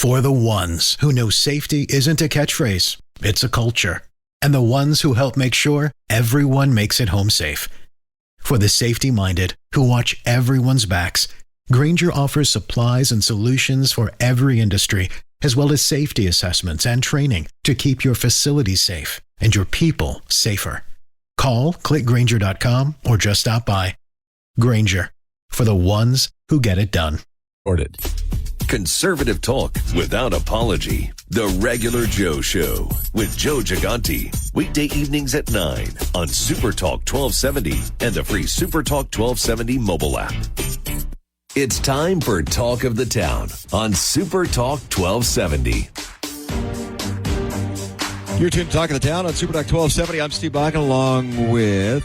For the ones who know safety isn't a catchphrase, it's a culture. And the ones who help make sure everyone makes it home safe. For the safety-minded who watch everyone's backs, Grainger offers supplies and solutions for every industry, as well as safety assessments and training to keep your facilities safe and your people safer. Call, click Grainger.com, or just stop by. Grainger, for the ones who get it done. Conservative talk without apology. The Regular Joe Show with Joe Gigante. Weekday evenings at 9 on Super Talk 1270 and the free Super Talk 1270 mobile app. It's time for Talk of the Town on Super Talk 1270. You're tuned to Talk of the Town on Super Talk 1270. I'm Steve Bakken along with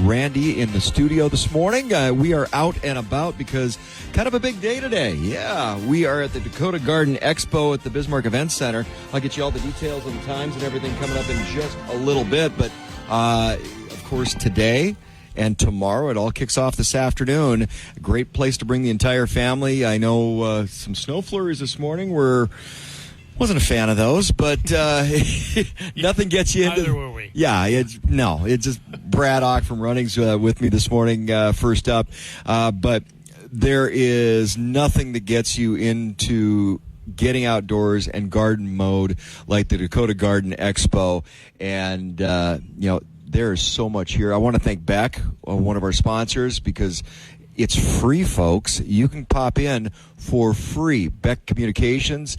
Randy in the studio this morning. We are out and about because kind of a big day today. Yeah, we are at the Dakota Garden Expo at the Bismarck Event Center. I'll get you all the details of the times and everything coming up in just a little bit. But, of course, today and tomorrow, it all kicks off this afternoon. A great place to bring the entire family. I know some snow flurries this morning were... Wasn't a fan of those, but nothing gets you into... Neither were we. Yeah, it's just Braddock from Runnings with me this morning, first up. But there is nothing that gets you into getting outdoors and garden mode like the Dakota Garden Expo. And, there is so much here. I want to thank Beck, one of our sponsors, because... It's free, folks. You can pop in for free. Beck Communications,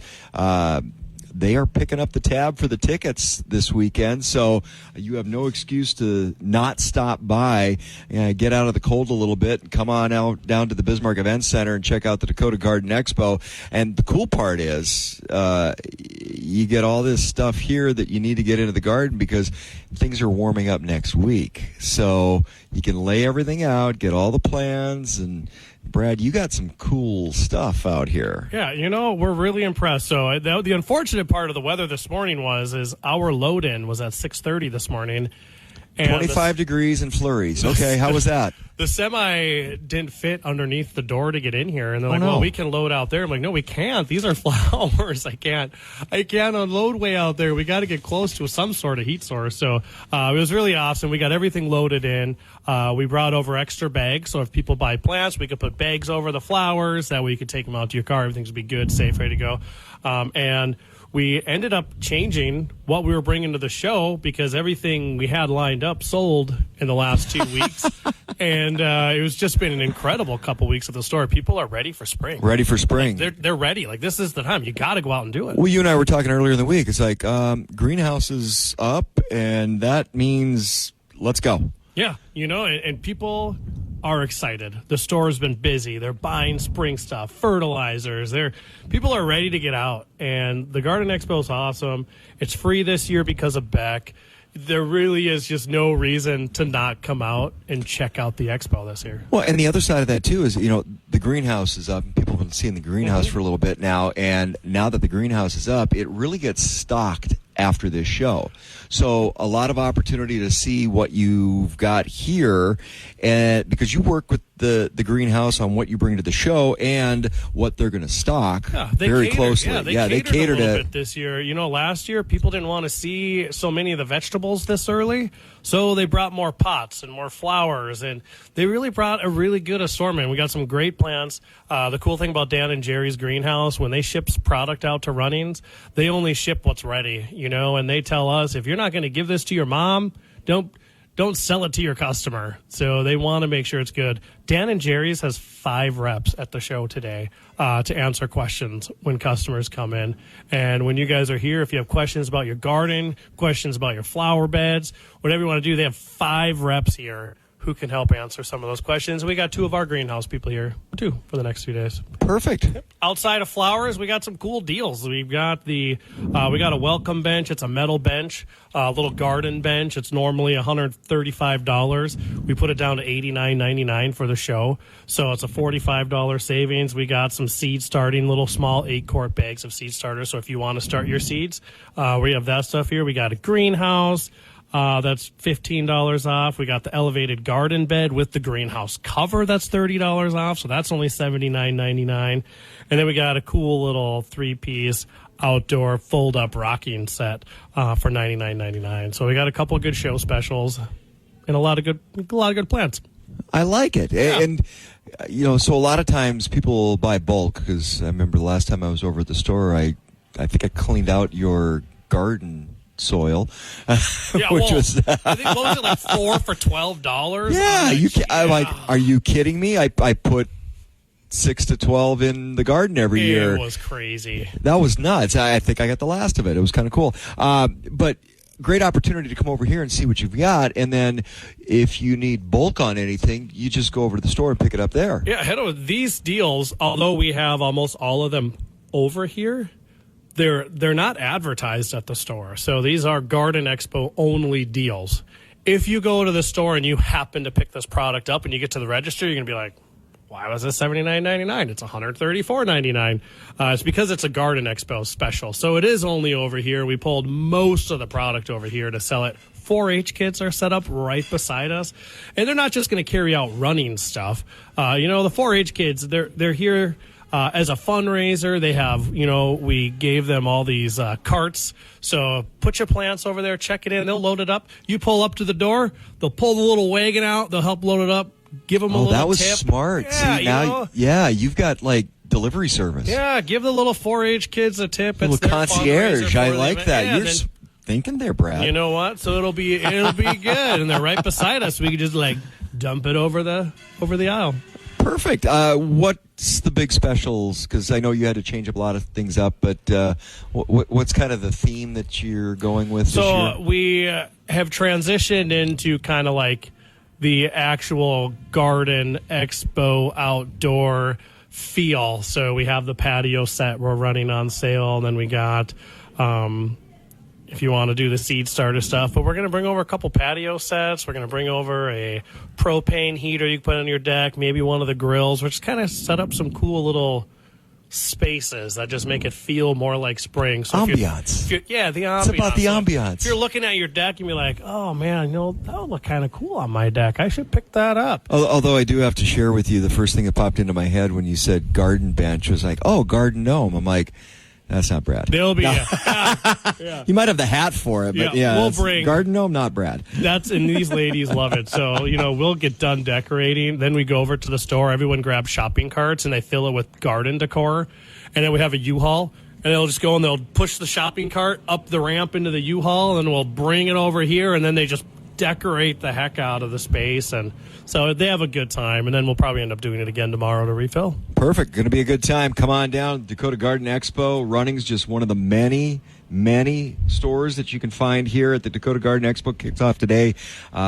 they are picking up the tab for the tickets this weekend, so you have no excuse to not stop by, get out of the cold a little bit, and come on out down to the Bismarck Event Center and check out the Dakota Garden Expo. And the cool part is you get all this stuff here that you need to get into the garden because things are warming up next week. So you can lay everything out, get all the plans, and Brad, you got some cool stuff out here. Yeah, we're really impressed. So the unfortunate part of the weather this morning is our load-in was at 6:30 this morning. And 25 degrees and flurries. Okay, how was that? The semi didn't fit underneath the door to get in here, and they're like, well, we can load out there. I'm like, no, we can't. These are flowers. I can't unload way out there. We got to get close to some sort of heat source. So it was really awesome. We got everything loaded in. We brought over extra bags, so if people buy plants, we could put bags over the flowers. That way you could take them out to your car. Everything's be good, safe, ready to go. And we ended up changing what we were bringing to the show because everything we had lined up sold in the last 2 weeks. And it was just been an incredible couple weeks at the store. People are ready for spring. Ready for spring. Like, they're ready. Like, this is the time. You got to go out and do it. Well, you and I were talking earlier in the week. It's like greenhouse is up, and that means let's go. Yeah, and people are excited. The store has been busy. They're buying spring stuff, fertilizers. People are ready to get out, and the Garden Expo is awesome. It's free this year because of Beck. There really is just no reason to not come out and check out the expo this year. Well, and the other side of that, too, is, the greenhouse is up. And people have been seeing the greenhouse for a little bit now. And now that the greenhouse is up, it really gets stocked after this show. So a lot of opportunity to see what you've got here, and because you work with the greenhouse on what you bring to the show and what they're going to stock very closely. Yeah, they catered a little bit this year. Last year people didn't want to see so many of the vegetables this early, so they brought more pots and more flowers, and they really brought a really good assortment. We got some great plants. The cool thing about Dan and Jerry's greenhouse, when they ship product out to Runnings, they only ship what's ready, and they tell us, if you're not going to give this to your mom, don't sell it to your customer. So they want to make sure it's good. Dan and Jerry's has 5 reps at the show today to answer questions when customers come in. And when you guys are here, if you have questions about your garden, questions about your flower beds, whatever you want to do, they have 5 reps here who can help answer some of those questions. We got 2 of our greenhouse people here, too, for the next few days. Perfect. Outside of flowers, we got some cool deals. We've got we got a welcome bench. It's a metal bench, a little garden bench. It's normally $135. We put it down to $89.99 for the show, so it's a $45 savings. We got some seed starting, little small 8-quart bags of seed starters. So if you want to start your seeds, we have that stuff here. We got a greenhouse. That's $15 off. We got the elevated garden bed with the greenhouse cover. That's $30 off. So that's only $79.99. And then we got a cool little 3-piece outdoor fold-up rocking set for $99.99. So we got a couple of good show specials and a lot of good plans. I like it. Yeah. And, so a lot of times people buy bulk, because I remember the last time I was over at the store, I think I cleaned out your garden soil. Yeah, which was I think, what was it, like 4 for $12? Yeah, I'm like, are you kidding me? I put 6 to 12 in the garden every year. It was crazy. That was nuts. I think I got the last of it. It was kind of cool. But great opportunity to come over here and see what you've got. And then if you need bulk on anything, you just go over to the store and pick it up there. Yeah, head over. These deals, although we have almost all of them over here, they're not advertised at the store. So these are Garden Expo only deals. If you go to the store and you happen to pick this product up and you get to the register, you're going to be like, why was this $79.99? It's $134.99. It's because it's a Garden Expo special. So it is only over here. We pulled most of the product over here to sell it. 4-H kids are set up right beside us. And they're not just going to carry out running stuff. The 4-H kids, they're here as a fundraiser. They have, we gave them all these carts. So put your plants over there, check it in. They'll load it up. You pull up to the door. They'll pull the little wagon out. They'll help load it up. Give them a little tip. That was smart. Yeah, See, now, you've got like delivery service. Yeah, give the little 4-H kids a tip. A little concierge. I like that. Yeah, You're thinking there, Brad. You know what? So it'll be good, and they're right beside us. We can just dump it over the aisle. Perfect. What's the big specials? Because I know you had to change up a lot of things up, but what's kind of the theme that you're going with this year? So we have transitioned into kind of like the actual Garden Expo outdoor feel. So we have the patio set we're running on sale, and then we got if you want to do the seed starter stuff, but we're going to bring over a couple patio sets. We're going to bring over a propane heater you can put on your deck, maybe one of the grills. We're just kind of set up some cool little spaces that just make it feel more like spring. So ambiance. the ambiance. It's about the ambiance. If you're looking at your deck and you're like, oh man, that would look kind of cool on my deck. I should pick that up. Although I do have to share with you, the first thing that popped into my head when you said garden bench was like, oh, garden gnome. I'm like, that's not Brad. They'll be. No. Yeah. You might have the hat for it, but we'll bring garden gnome, not Brad. And these ladies love it. So, we'll get done decorating. Then we go over to the store. Everyone grabs shopping carts and they fill it with garden decor. And then we have a U-Haul. And they'll just go and they'll push the shopping cart up the ramp into the U-Haul, and we'll bring it over here, and then they just decorate the heck out of the space. And so they have a good time, and then we'll probably end up doing it again tomorrow to refill. Perfect. Going to be a good time. Come on down. Dakota Garden Expo. Running's just one of the many stores that you can find here at the Dakota Garden Expo. Kicks off today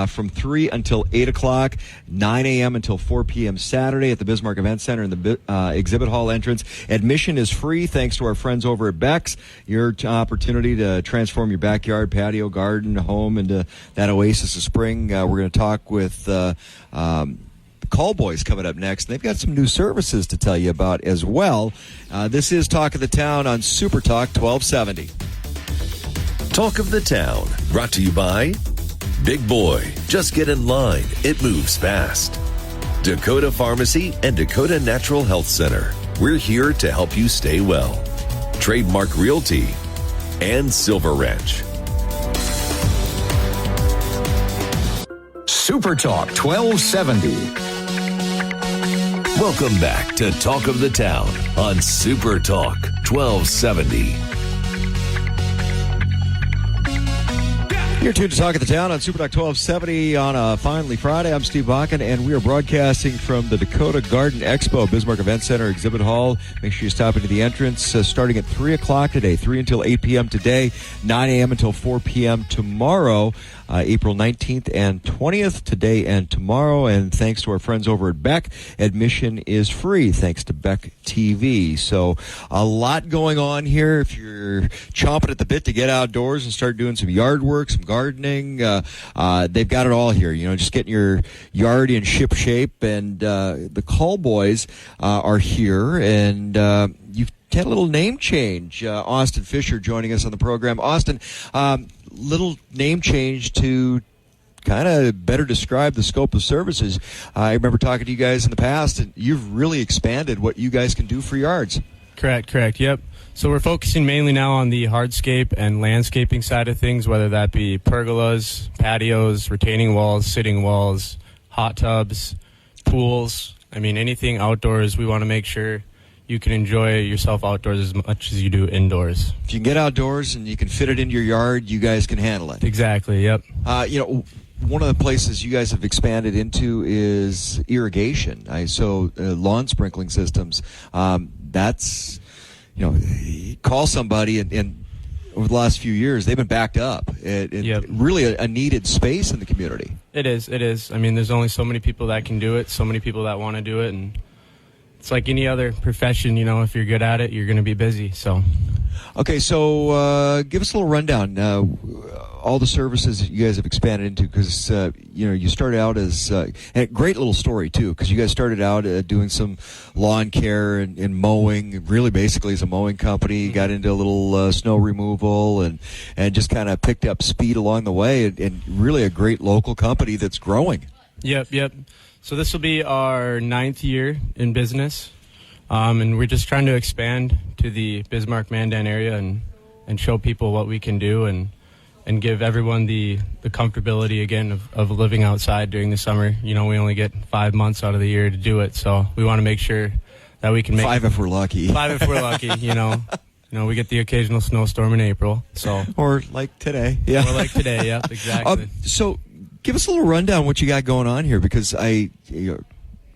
from 3 until 8 o'clock, 9 a.m. until 4 p.m. Saturday at the Bismarck Event Center in the exhibit hall entrance. Admission is free thanks to our friends over at Beck's. Your opportunity to transform your backyard, patio, garden, home into that oasis of spring. We're going to talk with Call Boys coming up next. They've got some new services to tell you about as well. This is Talk of the Town on Super Talk 1270. Talk of the Town, brought to you by Big Boy. Just get in line. It moves fast. Dakota Pharmacy and Dakota Natural Health Center. We're here to help you stay well. Trademark Realty and Silver Ranch. Super Talk 1270. Welcome back to Talk of the Town on Super Talk 1270. You're tuned to Talk of the Town on Super Talk 1270 on a finally Friday. I'm Steve Bakken, and we are broadcasting from the Dakota Garden Expo, Bismarck Event Center, Exhibit Hall. Make sure you stop into the entrance starting at 3 o'clock today, 3 until 8 p.m. today, 9 a.m. until 4 p.m. tomorrow. April 19th and 20th, today and tomorrow. And thanks to our friends over at Beck, admission is free thanks to Beck TV. So a lot going on here. If you're chomping at the bit to get outdoors and start doing some yard work, some gardening, they've got it all here. Just getting your yard in ship shape. And the Call Boys are here, and you've had a little name change. Austin Fisher joining us on the program. Austin, little name change to kind of better describe the scope of services. I remember talking to you guys in the past, and you've really expanded what you guys can do for yards. Correct, yep. So we're focusing mainly now on the hardscape and landscaping side of things, whether that be pergolas, patios, retaining walls, sitting walls, hot tubs, pools. I mean, anything outdoors, we want to make sure you can enjoy yourself outdoors as much as you do indoors. If you can get outdoors and you can fit it into your yard, you guys can handle it. Exactly, yep. One of the places you guys have expanded into is irrigation. Lawn sprinkling systems. That's, call somebody, and over the last few years, they've been backed up. Yep. Really a needed space in the community. It is. I mean, there's only so many people that can do it, so many people that want to do it, and it's like any other profession, if you're good at it, you're going to be busy. So, okay, so give us a little rundown. All the services that you guys have expanded into, because you started out as and a great little story too, because you guys started out doing some lawn care and mowing, really basically as a mowing company. You got into a little snow removal and just kind of picked up speed along the way, and really a great local company that's growing. Yep. So this will be our 9th year in business, and we're just trying to expand to the Bismarck Mandan area and show people what we can do and give everyone the comfortability again of living outside during the summer. We only get 5 months out of the year to do it, so we want to make sure that we can make 5 if we're lucky. 5 if we're lucky. We get the occasional snowstorm in April, so or like today. Yeah, or like today. Yep, exactly. So give us a little rundown what you got going on here, because I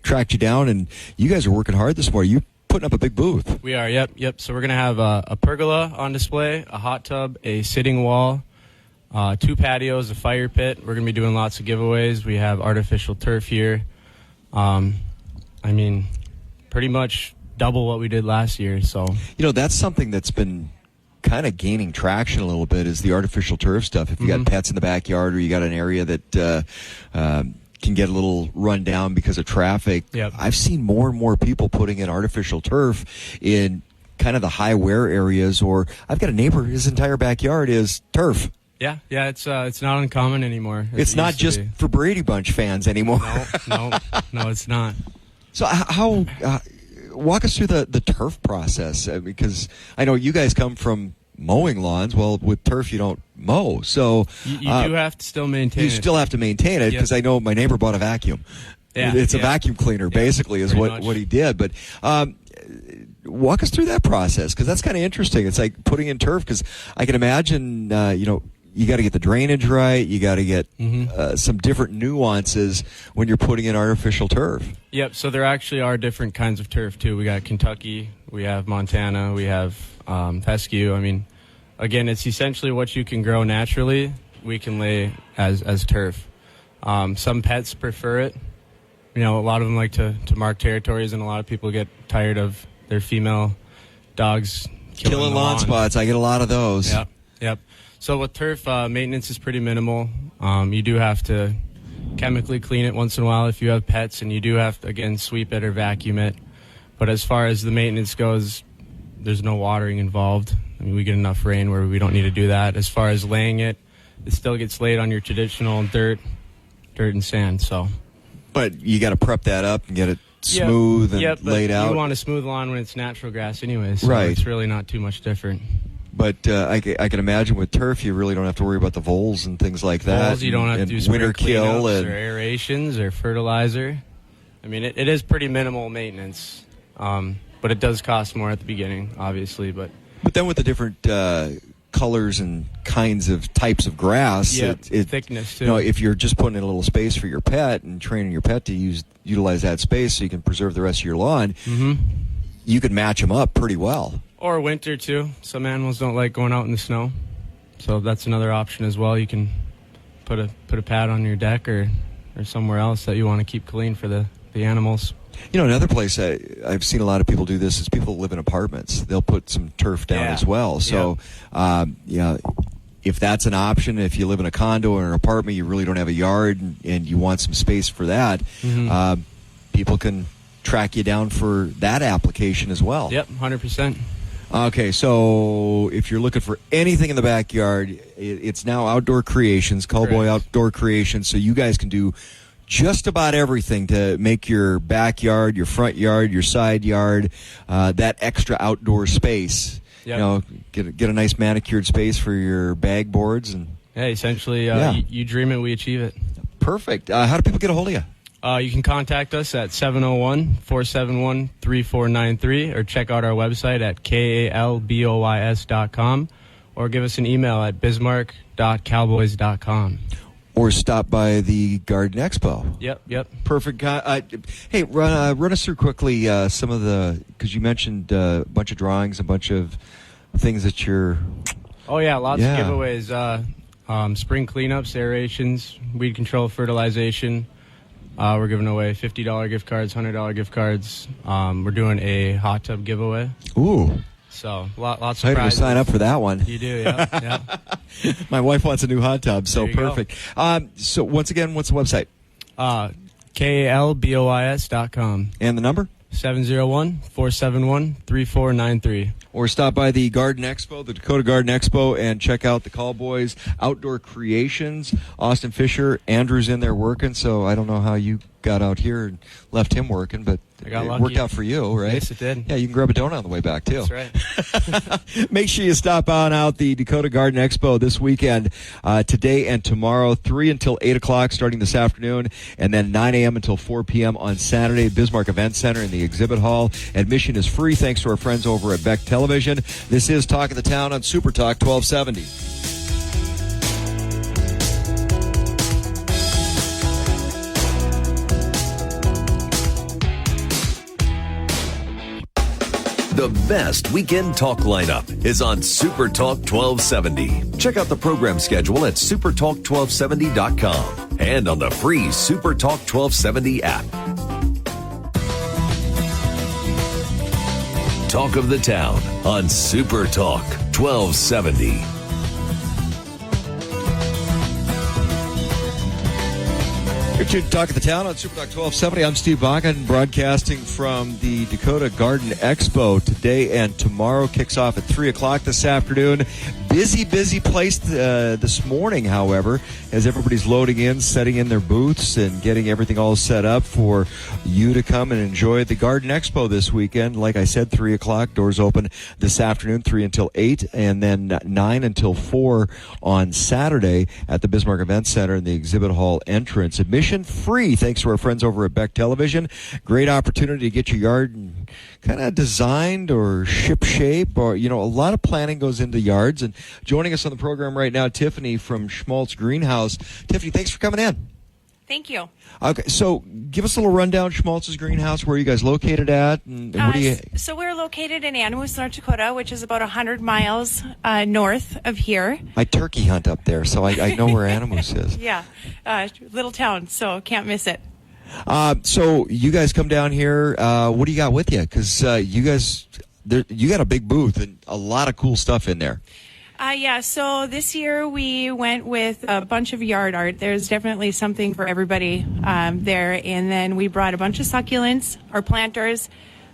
tracked you down and you guys are working hard this morning. You putting up a big booth. We are. Yep. So we're gonna have a pergola on display, a hot tub, a sitting wall, 2 patios, a fire pit. We're going to be doing lots of giveaways. We have artificial turf here. Pretty much double what we did last year. So that's something that's been kind of gaining traction a little bit, is the artificial turf stuff. If you got pets in the backyard, or you got an area that can get a little run down because of traffic, yep. I've seen more and more people putting in artificial turf in kind of the high wear areas. Or I've got a neighbor, his entire backyard is turf. Yeah, it's not uncommon anymore. It's not just for Brady Bunch fans anymore. No, it's not. So how walk us through the turf process, because I know you guys come from mowing lawns. Well, with turf you don't mow, so you do have to still maintain. You still have to maintain it, because I know my neighbor bought a vacuum. Yeah, it's a vacuum cleaner, basically, is what he did. But walk us through that process, because that's kind of interesting. It's like putting in turf, because I can imagine you got to get the drainage right. You got to get some different nuances when you're putting in artificial turf. Yep. So there actually are different kinds of turf too. We got Kentucky, we have Montana, we have fescue. I mean, again, it's essentially what you can grow naturally. We can lay as turf. Some pets prefer it. A lot of them like to mark territories, and a lot of people get tired of their female dogs killing lawn spots. I get a lot of those. Yep. So with turf, maintenance is pretty minimal. You do have to chemically clean it once in a while if you have pets, and you do have to, again, sweep it or vacuum it. But as far as the maintenance goes, there's no watering involved. I mean, we get enough rain where we don't need to do that. As far as laying it, it still gets laid on your traditional dirt and sand. So, but you got to prep that up and get it smooth and laid out. You want a smooth lawn when it's natural grass anyway, so right. It's really not too much different. But I can imagine with turf, you really don't have to worry about the voles and things like that. Voles, you don't have to do winter kill or aerations or fertilizer. I mean, it is pretty minimal maintenance, but it does cost more at the beginning, obviously. But then with the different colors and kinds of types of grass, thickness too. If you're just putting in a little space for your pet and training your pet to utilize that space so you can preserve the rest of your lawn, you can match them up pretty well. Or winter, too. Some animals don't like going out in the snow. So that's another option as well. You can put a pad on your deck or somewhere else that you want to keep clean for the animals. Another place I've seen a lot of people do this is people that live in apartments. They'll put some turf down as well. So, if that's an option, if you live in a condo or an apartment, you really don't have a yard and you want some space for that, people can track you down for that application as well. Yep, 100%. Okay, so if you're looking for anything in the backyard, it's now Outdoor Creations, Callboy Outdoor Creations, so you guys can do just about everything to make your backyard, your front yard, your side yard, that extra outdoor space. Yep. You know, get a nice manicured space for your bag boards. And Yeah, essentially, you dream it, we achieve it. perfect. How do people get a hold of you? You can contact us at 701-471-3493 or check out our website at kalboys.com or give us an email at bismarck.cowboys.com. Or stop by the Garden Expo. Yep. Perfect. Hey, run us through quickly some of the, because you mentioned a bunch of drawings, a bunch of things that you're... Oh, yeah, lots of giveaways. Spring cleanups, aerations, weed control, fertilization. We're giving away $50 gift cards, $100 gift cards. We're doing a hot tub giveaway. Ooh. So lots I of had to prizes. sign up for that one. You do, yeah. My wife wants a new hot tub, so There you perfect. So once again, what's the website? kalboys.com. And the number? 701-471-3493. Or stop by the Garden Expo, the Dakota Garden Expo, and check out the Callboys Outdoor Creations. Austin Fisher, Andrew's in there working, so I don't know how you got out here and left him working, but I got it lucky. worked out for you, right? Yes, it did. Yeah, you can grab a donut on the way back, too. That's right. Make sure you stop on out the Dakota Garden Expo this weekend, today and tomorrow, 3 until 8 o'clock starting this afternoon, and then 9 a.m. until 4 p.m. on Saturday, Bismarck Event Center in the exhibit hall. Admission is free thanks to our friends over at Beck Television. This is Talk of the Town on Super Talk 1270. The best weekend talk lineup is on Super Talk 1270. Check out the program schedule at supertalk1270.com and on the free Super Talk 1270 app. Talk of the Town on Super Talk 1270. You're tuned to Talk of the Town on Super Talk 1270. I'm Steve Bakken, broadcasting from the Dakota Garden Expo today and tomorrow. Kicks off at 3 o'clock this afternoon. Busy place this morning, however, as everybody's loading in, setting in their booths, and getting everything all set up for you to come and enjoy the Garden Expo this weekend. Like I said, 3 o'clock. Doors open this afternoon, 3 until 8, and then 9 until 4 on Saturday at the Bismarck Event Center in the exhibit hall entrance. Admission free, thanks to our friends over at Beck Television. Great opportunity to get your yard kind of designed or ship shape, or, you know, a lot of planning goes into yards. And joining us on the program right now, Tiffany from Schmaltz Greenhouse. Tiffany, thanks for coming in. Thank you. Okay, so give us a little rundown, Schmaltz's Greenhouse. Where are you guys located at? And what do you... So we're located in Animus, North Dakota, which is about 100 miles north of here. I turkey hunt up there, so I know where Animus is. Yeah, little town, so can't miss it. So you guys come down here. What do you got with you? Because you got a big booth and a lot of cool stuff in there. Yeah, so this year we went with a bunch of yard art. There's definitely something for everybody there. And then we brought a bunch of succulents, or planters,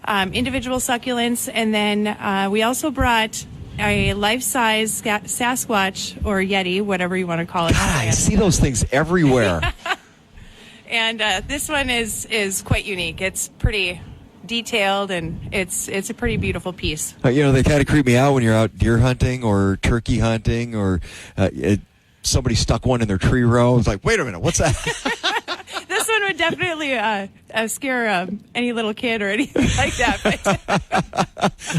individual succulents. And then we also brought a life-size Sasquatch or Yeti, whatever you want to call it. God, I see those things everywhere. And this one is quite unique. It's pretty detailed, and it's a pretty beautiful piece. You know, they kind of creep me out when you're out deer hunting or turkey hunting, or somebody stuck one in their tree row. It's like, wait a minute, what's that? This one would definitely scare any little kid or anything like that. But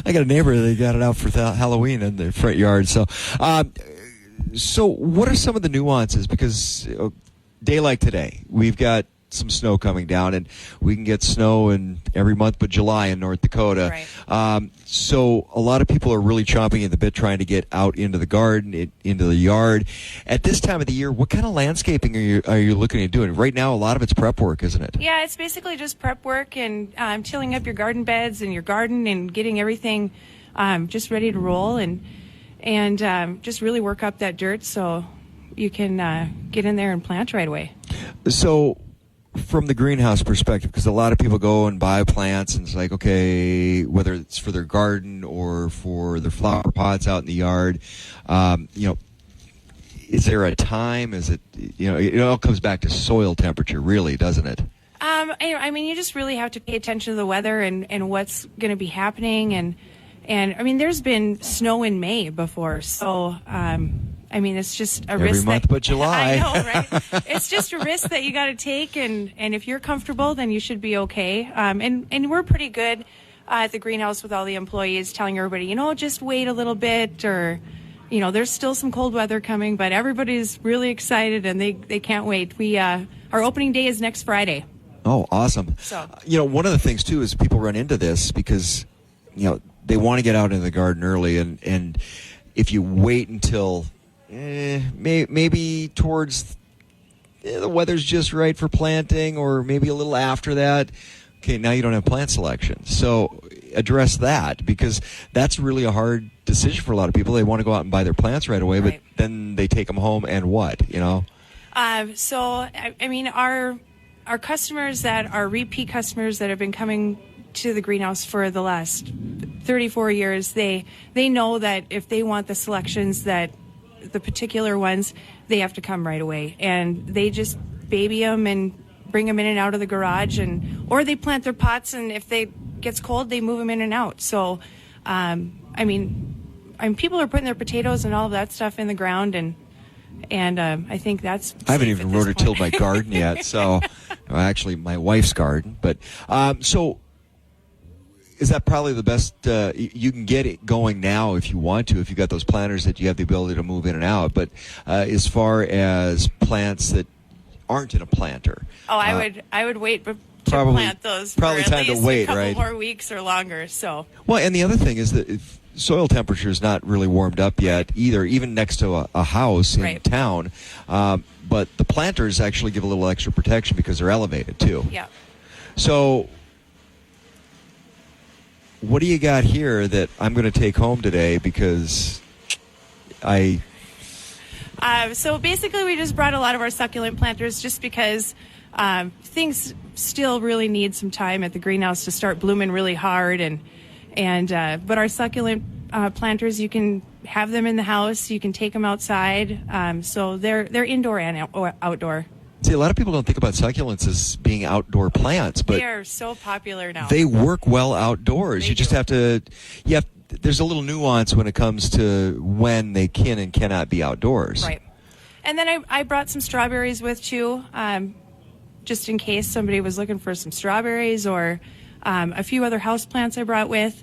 I got a neighbor, they got it out for Halloween in their front yard. So what are some of the nuances? Because day like today, we've got some snow coming down, and we can get snow in every month but July in North Dakota. Right. So a lot of people are really chomping at the bit trying to get out into the garden, into the yard. At this time of the year, what kind of landscaping are you looking at doing? Right now, a lot of it's prep work, isn't it? yeah, it's basically just prep work and tilling up your garden beds and your garden and getting everything just ready to roll, and just really work up that dirt so you can get in there and plant right away. So from the greenhouse perspective, because a lot of people go and buy plants and it's like, okay, whether it's for their garden or for their flower pots out in the yard, is there a time? Is it, it all comes back to soil temperature, really, doesn't it? I mean, you just really have to pay attention to the weather and what's going to be happening. And I mean, there's been snow in May before. So, I mean, it's just a risk. Every month but July. I know, right? It's just a risk that you got to take. And if you're comfortable, then you should be okay. And we're pretty good at the greenhouse with all the employees telling everybody, just wait a little bit, or, there's still some cold weather coming, but everybody's really excited and they can't wait. Our opening day is next Friday. Oh, awesome. So, one of the things, too, is people run into this because, they want to get out into the garden early. And if you wait until maybe towards the weather's just right for planting, or maybe a little after that, okay, now you don't have plant selection. So address that, because that's really a hard decision for a lot of people. They want to go out and buy their plants right away, right. But then they take them home and what, So, I mean, our customers that are repeat customers that have been coming to the greenhouse for the last 34 years, they know that if they want the selections, that the particular ones, they have to come right away. And they just baby them and bring them in and out of the garage, or they plant their pots, and if it gets cold, they move them in and out. So, I mean, people are putting their potatoes and all of that stuff in the ground, and I think that's I haven't safe even at this rototilled my point. garden yet, so actually my wife's garden. But so is that probably the best? You can get it going now if you want to, if you've got those planters that you have the ability to move in and out. But as far as plants that aren't in a planter, I would wait to probably plant those probably for at time to least wait, a couple right? more weeks or longer. So well, and the other thing is that if soil temperature is not really warmed up yet either, even next to a house in right. town. But the planters actually give a little extra protection because they're elevated too. yeah. So what do you got here that I'm going to take home today? Because So basically, we just brought a lot of our succulent planters just because things still really need some time at the greenhouse to start blooming really hard, but our succulent planters, you can have them in the house, you can take them outside, so they're indoor and outdoor. See, a lot of people don't think about succulents as being outdoor plants, but They are so popular now. they work well outdoors. They You just do. have to. There's a little nuance when it comes to when they can and cannot be outdoors. Right. And then I brought some strawberries with too, just in case somebody was looking for some strawberries, or a few other house plants I brought with.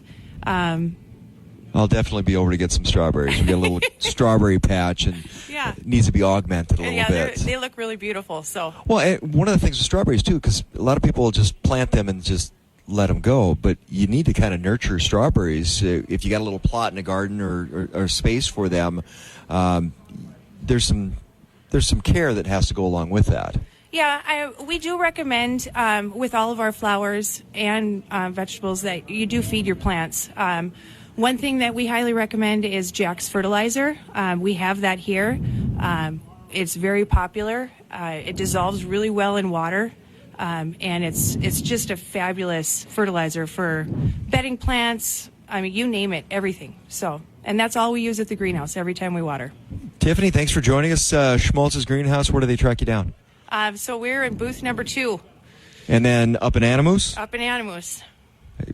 I'll definitely be over to get some strawberries. We got a little strawberry patch, and Yeah. it needs to be augmented a little Yeah, bit. they look really beautiful. So Well, and one of the things with strawberries, too, because a lot of people just plant them and just let them go, but you need to kind of nurture strawberries. If you got a little plot in a garden or space for them, there's some care that has to go along with that. yeah, we do recommend with all of our flowers and vegetables that you do feed your plants. One thing that we highly recommend is Jack's fertilizer. We have that here. It's very popular. It dissolves really well in water. And it's just a fabulous fertilizer for bedding plants. I mean, you name it, everything. So, and that's all we use at the greenhouse every time we water. Tiffany, thanks for joining us. Schmaltz's Greenhouse, where do they track you down? So we're in booth number 2 And then up in Animus, up in Animus. as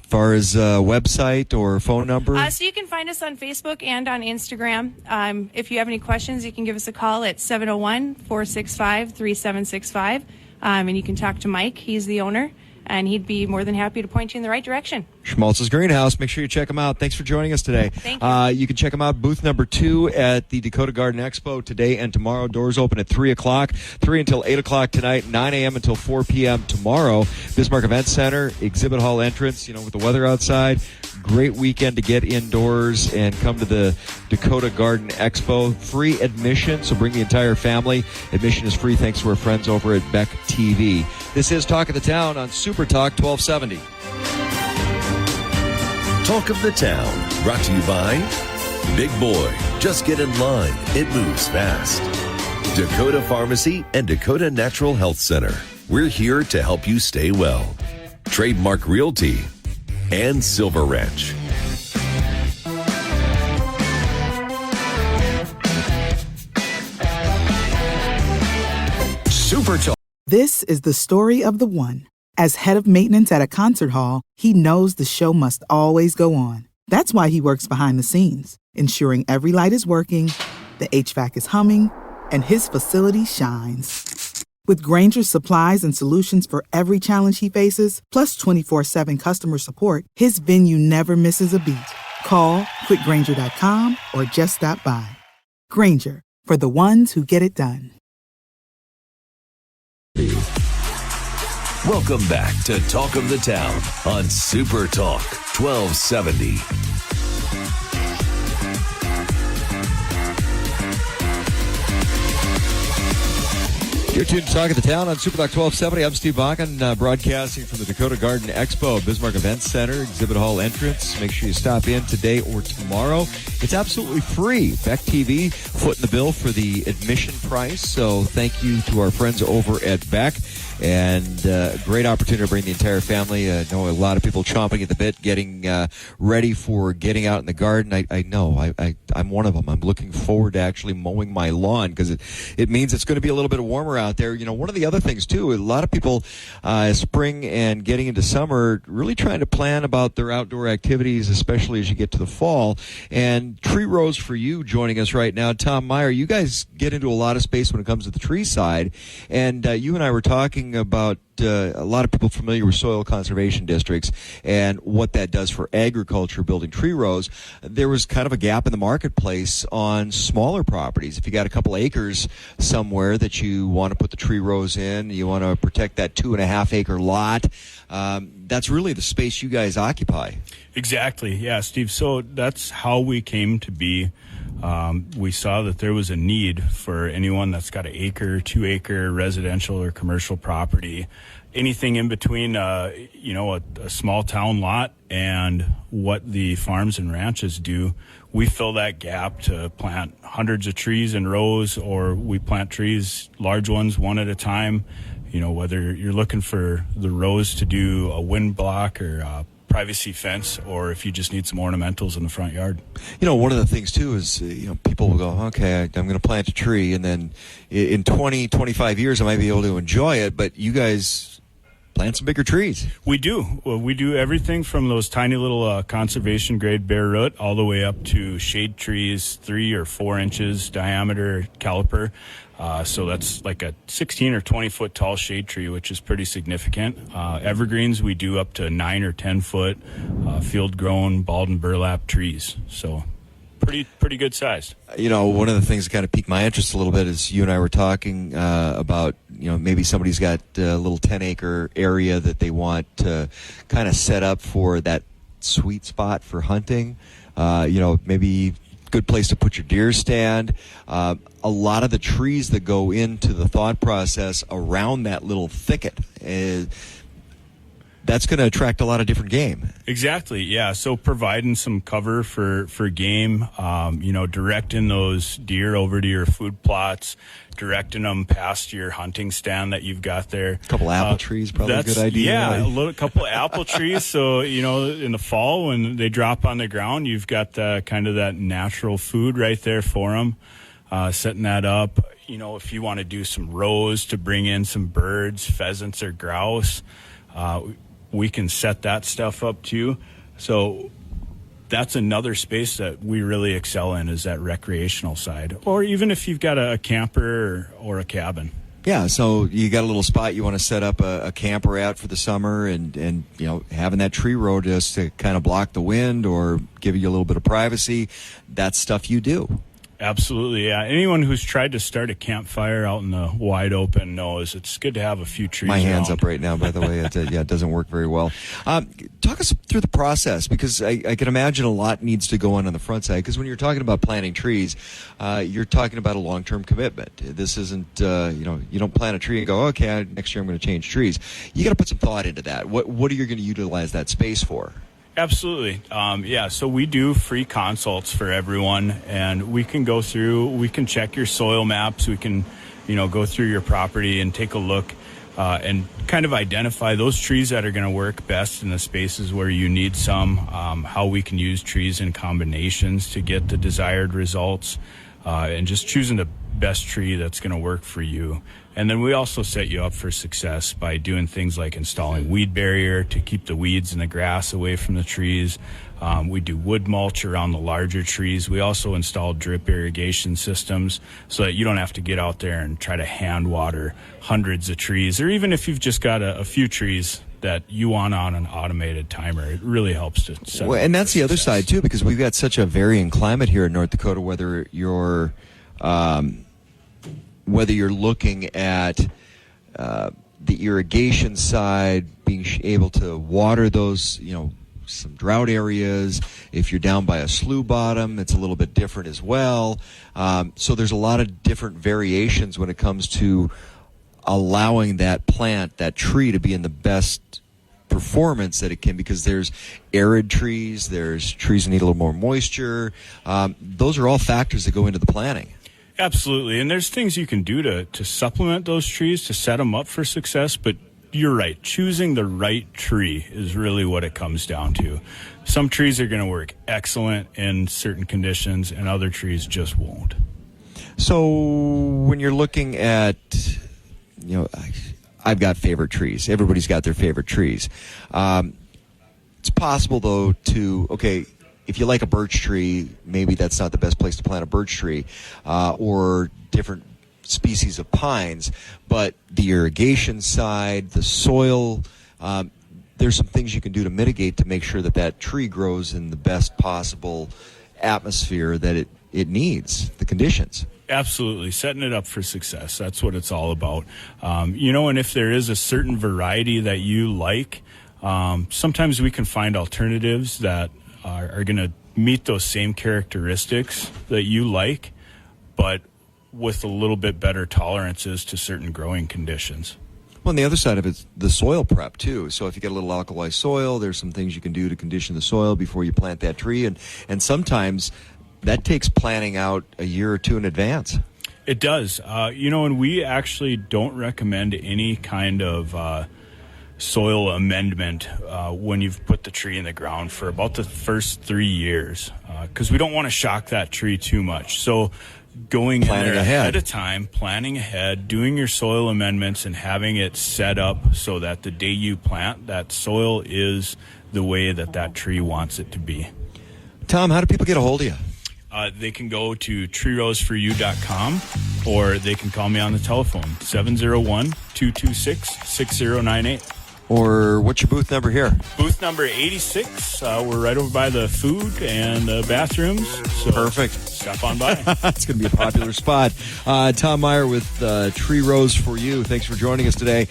far as website or phone number? So you can find us on Facebook and on Instagram. If you have any questions, you can give us a call at 701-465-3765. And you can talk to Mike. He's the owner, and he'd be more than happy to point you in the right direction. Schmaltz's Greenhouse. Make sure you check them out. Thanks for joining us today. Thank you. You can check them out, booth number 2 at the Dakota Garden Expo today and tomorrow. Doors open at 3 o'clock, 3 until 8 o'clock tonight, 9 a.m. until 4 p.m. tomorrow. Bismarck Event Center, exhibit hall entrance, with the weather outside. Great weekend to get indoors and come to the Dakota Garden Expo. Free admission, so bring the entire family. Admission is free thanks to our friends over at Beck TV. This is Talk of the Town on Super Talk 1270. Talk of the Town, brought to you by Big Boy. Just get in line. It moves fast. Dakota Pharmacy and Dakota Natural Health Center. We're here to help you stay well. Trademark Realty and Silver Ranch. Super Talk. This is the story of the one. As head of maintenance at a concert hall, he knows the show must always go on. That's why he works behind the scenes, ensuring every light is working, the HVAC is humming, and his facility shines. With Grainger's supplies and solutions for every challenge he faces, plus 24/7 customer support, his venue never misses a beat. Call quickgrainger.com or just stop by. Grainger, for the ones who get it done. Welcome back to Talk of the Town on Super Talk 1270. You're tuned to Talk of the Town on Super Talk 1270. I'm Steve Bakken, broadcasting from the Dakota Garden Expo, Bismarck Event Center, Exhibit Hall entrance. Make sure you stop in today or tomorrow. It's absolutely free. Beck TV footing the bill for the admission price. So thank you to our friends over at Beck. And great opportunity to bring the entire family. I know a lot of people chomping at the bit, getting ready for getting out in the garden. I know. I'm one of them. I'm looking forward to actually mowing my lawn because it means it's going to be a little bit warmer out there. You know, one of the other things, too, a lot of people spring and getting into summer really trying to plan about their outdoor activities, especially as you get to the fall. And Tree Rows for You joining us right now. Tom Meyer, you guys get into a lot of space when it comes to the tree side. And you and I were talking about a lot of people familiar with soil conservation districts and what that does for agriculture, building tree rows. There was kind of a gap in the marketplace on smaller properties. If you got a couple acres somewhere that you want to put the tree rows in, you want to protect that 2.5 acre lot, that's really the space you guys occupy. Exactly. Yeah, Steve. So that's how we came to be. We saw that there was a need for anyone that's got an acre, 2 acre residential or commercial property, anything in between, a small town lot and what the farms and ranches do. We fill that gap to plant hundreds of trees in rows, or we plant trees, large ones, one at a time. You know, whether you're looking for the rows to do a wind block or privacy fence, or if you just need some ornamentals in the front yard. You know, one of the things too is, people will go, okay, I'm going to plant a tree, and then in 20, 25 years I might be able to enjoy it, but you guys plant some bigger trees. We do. Well, we do everything from those tiny little conservation grade bare root all the way up to shade trees, 3 or 4 inches diameter caliper. So that's like a 16 or 20 foot tall shade tree, which is pretty significant. Evergreens, we do up to 9 or 10 foot field grown bald and burlap trees. So pretty good size. You know, one of the things that kind of piqued my interest a little bit is you and I were talking about, maybe somebody's got a little 10 acre area that they want to kind of set up for that sweet spot for hunting. Maybe good place to put your deer stand. A lot of the trees that go into the thought process around that little thicket, that's going to attract a lot of different game. Exactly, yeah. So providing some cover for game, directing those deer over to your food plots, directing them past your hunting stand that you've got there. A couple apple trees, probably a good idea. Yeah, a couple apple trees. So, in the fall when they drop on the ground, you've got kind of that natural food right there for them. Setting that up, if you want to do some rows to bring in some birds, pheasants or grouse, we can set that stuff up too. So that's another space that we really excel in, is that recreational side. Or even if you've got a camper or a cabin. Yeah, so you got a little spot you want to set up a camper at for the summer, and having that tree row just to kind of block the wind or give you a little bit of privacy, that's stuff you do. Absolutely, yeah. Anyone who's tried to start a campfire out in the wide open knows it's good to have a few trees. My hand's around. up right now, by the way. It doesn't work very well. Talk us through the process, because I can imagine a lot needs to go on the front side. Because when you're talking about planting trees, you're talking about a long-term commitment. This isn't, you don't plant a tree and go, okay, next year I'm going to change trees. You got to put some thought into that. What are you going to utilize that space for? Absolutely. So we do free consults for everyone, and we can go through, we can check your soil maps, we can go through your property and take a look and kind of identify those trees that are going to work best in the spaces where you need some, how we can use trees in combinations to get the desired results, and just choosing the best tree that's going to work for you. And then we also set you up for success by doing things like installing weed barrier to keep the weeds and the grass away from the trees. We do wood mulch around the larger trees. We also install drip irrigation systems so that you don't have to get out there and try to hand water hundreds of trees, or even if you've just got a few trees that you want on an automated timer. It really helps to set well, up and that's for the other success. side too, because we've got such a varying climate here in North Dakota, whether you're looking at the irrigation side, being able to water those, some drought areas. If you're down by a slough bottom, it's a little bit different as well. So there's a lot of different variations when it comes to allowing that plant, that tree, to be in the best performance that it can, because there's arid trees, there's trees that need a little more moisture. Those are all factors that go into the planning. Absolutely. And there's things you can do to supplement those trees to set them up for success. But you're right. Choosing the right tree is really what it comes down to. Some trees are going to work excellent in certain conditions, and other trees just won't. So when you're looking at, I've got favorite trees. Everybody's got their favorite trees. It's possible, though, if you like a birch tree, maybe that's not the best place to plant a birch tree, or different species of pines. But the irrigation side, the soil, there's some things you can do to mitigate to make sure that tree grows in the best possible atmosphere that it needs, the conditions. Absolutely. Setting it up for success. That's what it's all about. And if there is a certain variety that you like, sometimes we can find alternatives that are going to meet those same characteristics that you like, but with a little bit better tolerances to certain growing conditions. Well, and the other side of it is the soil prep, too. So if you get a little alkali soil, there's some things you can do to condition the soil before you plant that tree. And sometimes that takes planning out a year or two in advance. It does. And we actually don't recommend any kind of soil amendment when you've put the tree in the ground for about the first 3 years, because we don't want to shock that tree too much. So going planning in there ahead ahead of time, planning ahead, doing your soil amendments, and having it set up so that the day you plant, that soil is the way that tree wants it to be. Tom, how do people get a hold of you? They can go to treeroseforyou.com, or they can call me on the telephone, 701-226-6098. Or what's your booth number here? Booth number 86. We're right over by the food and the bathrooms. So perfect. Stop on by. It's going to be a popular spot. Tom Meyer with Tree Rose for You. Thanks for joining us today.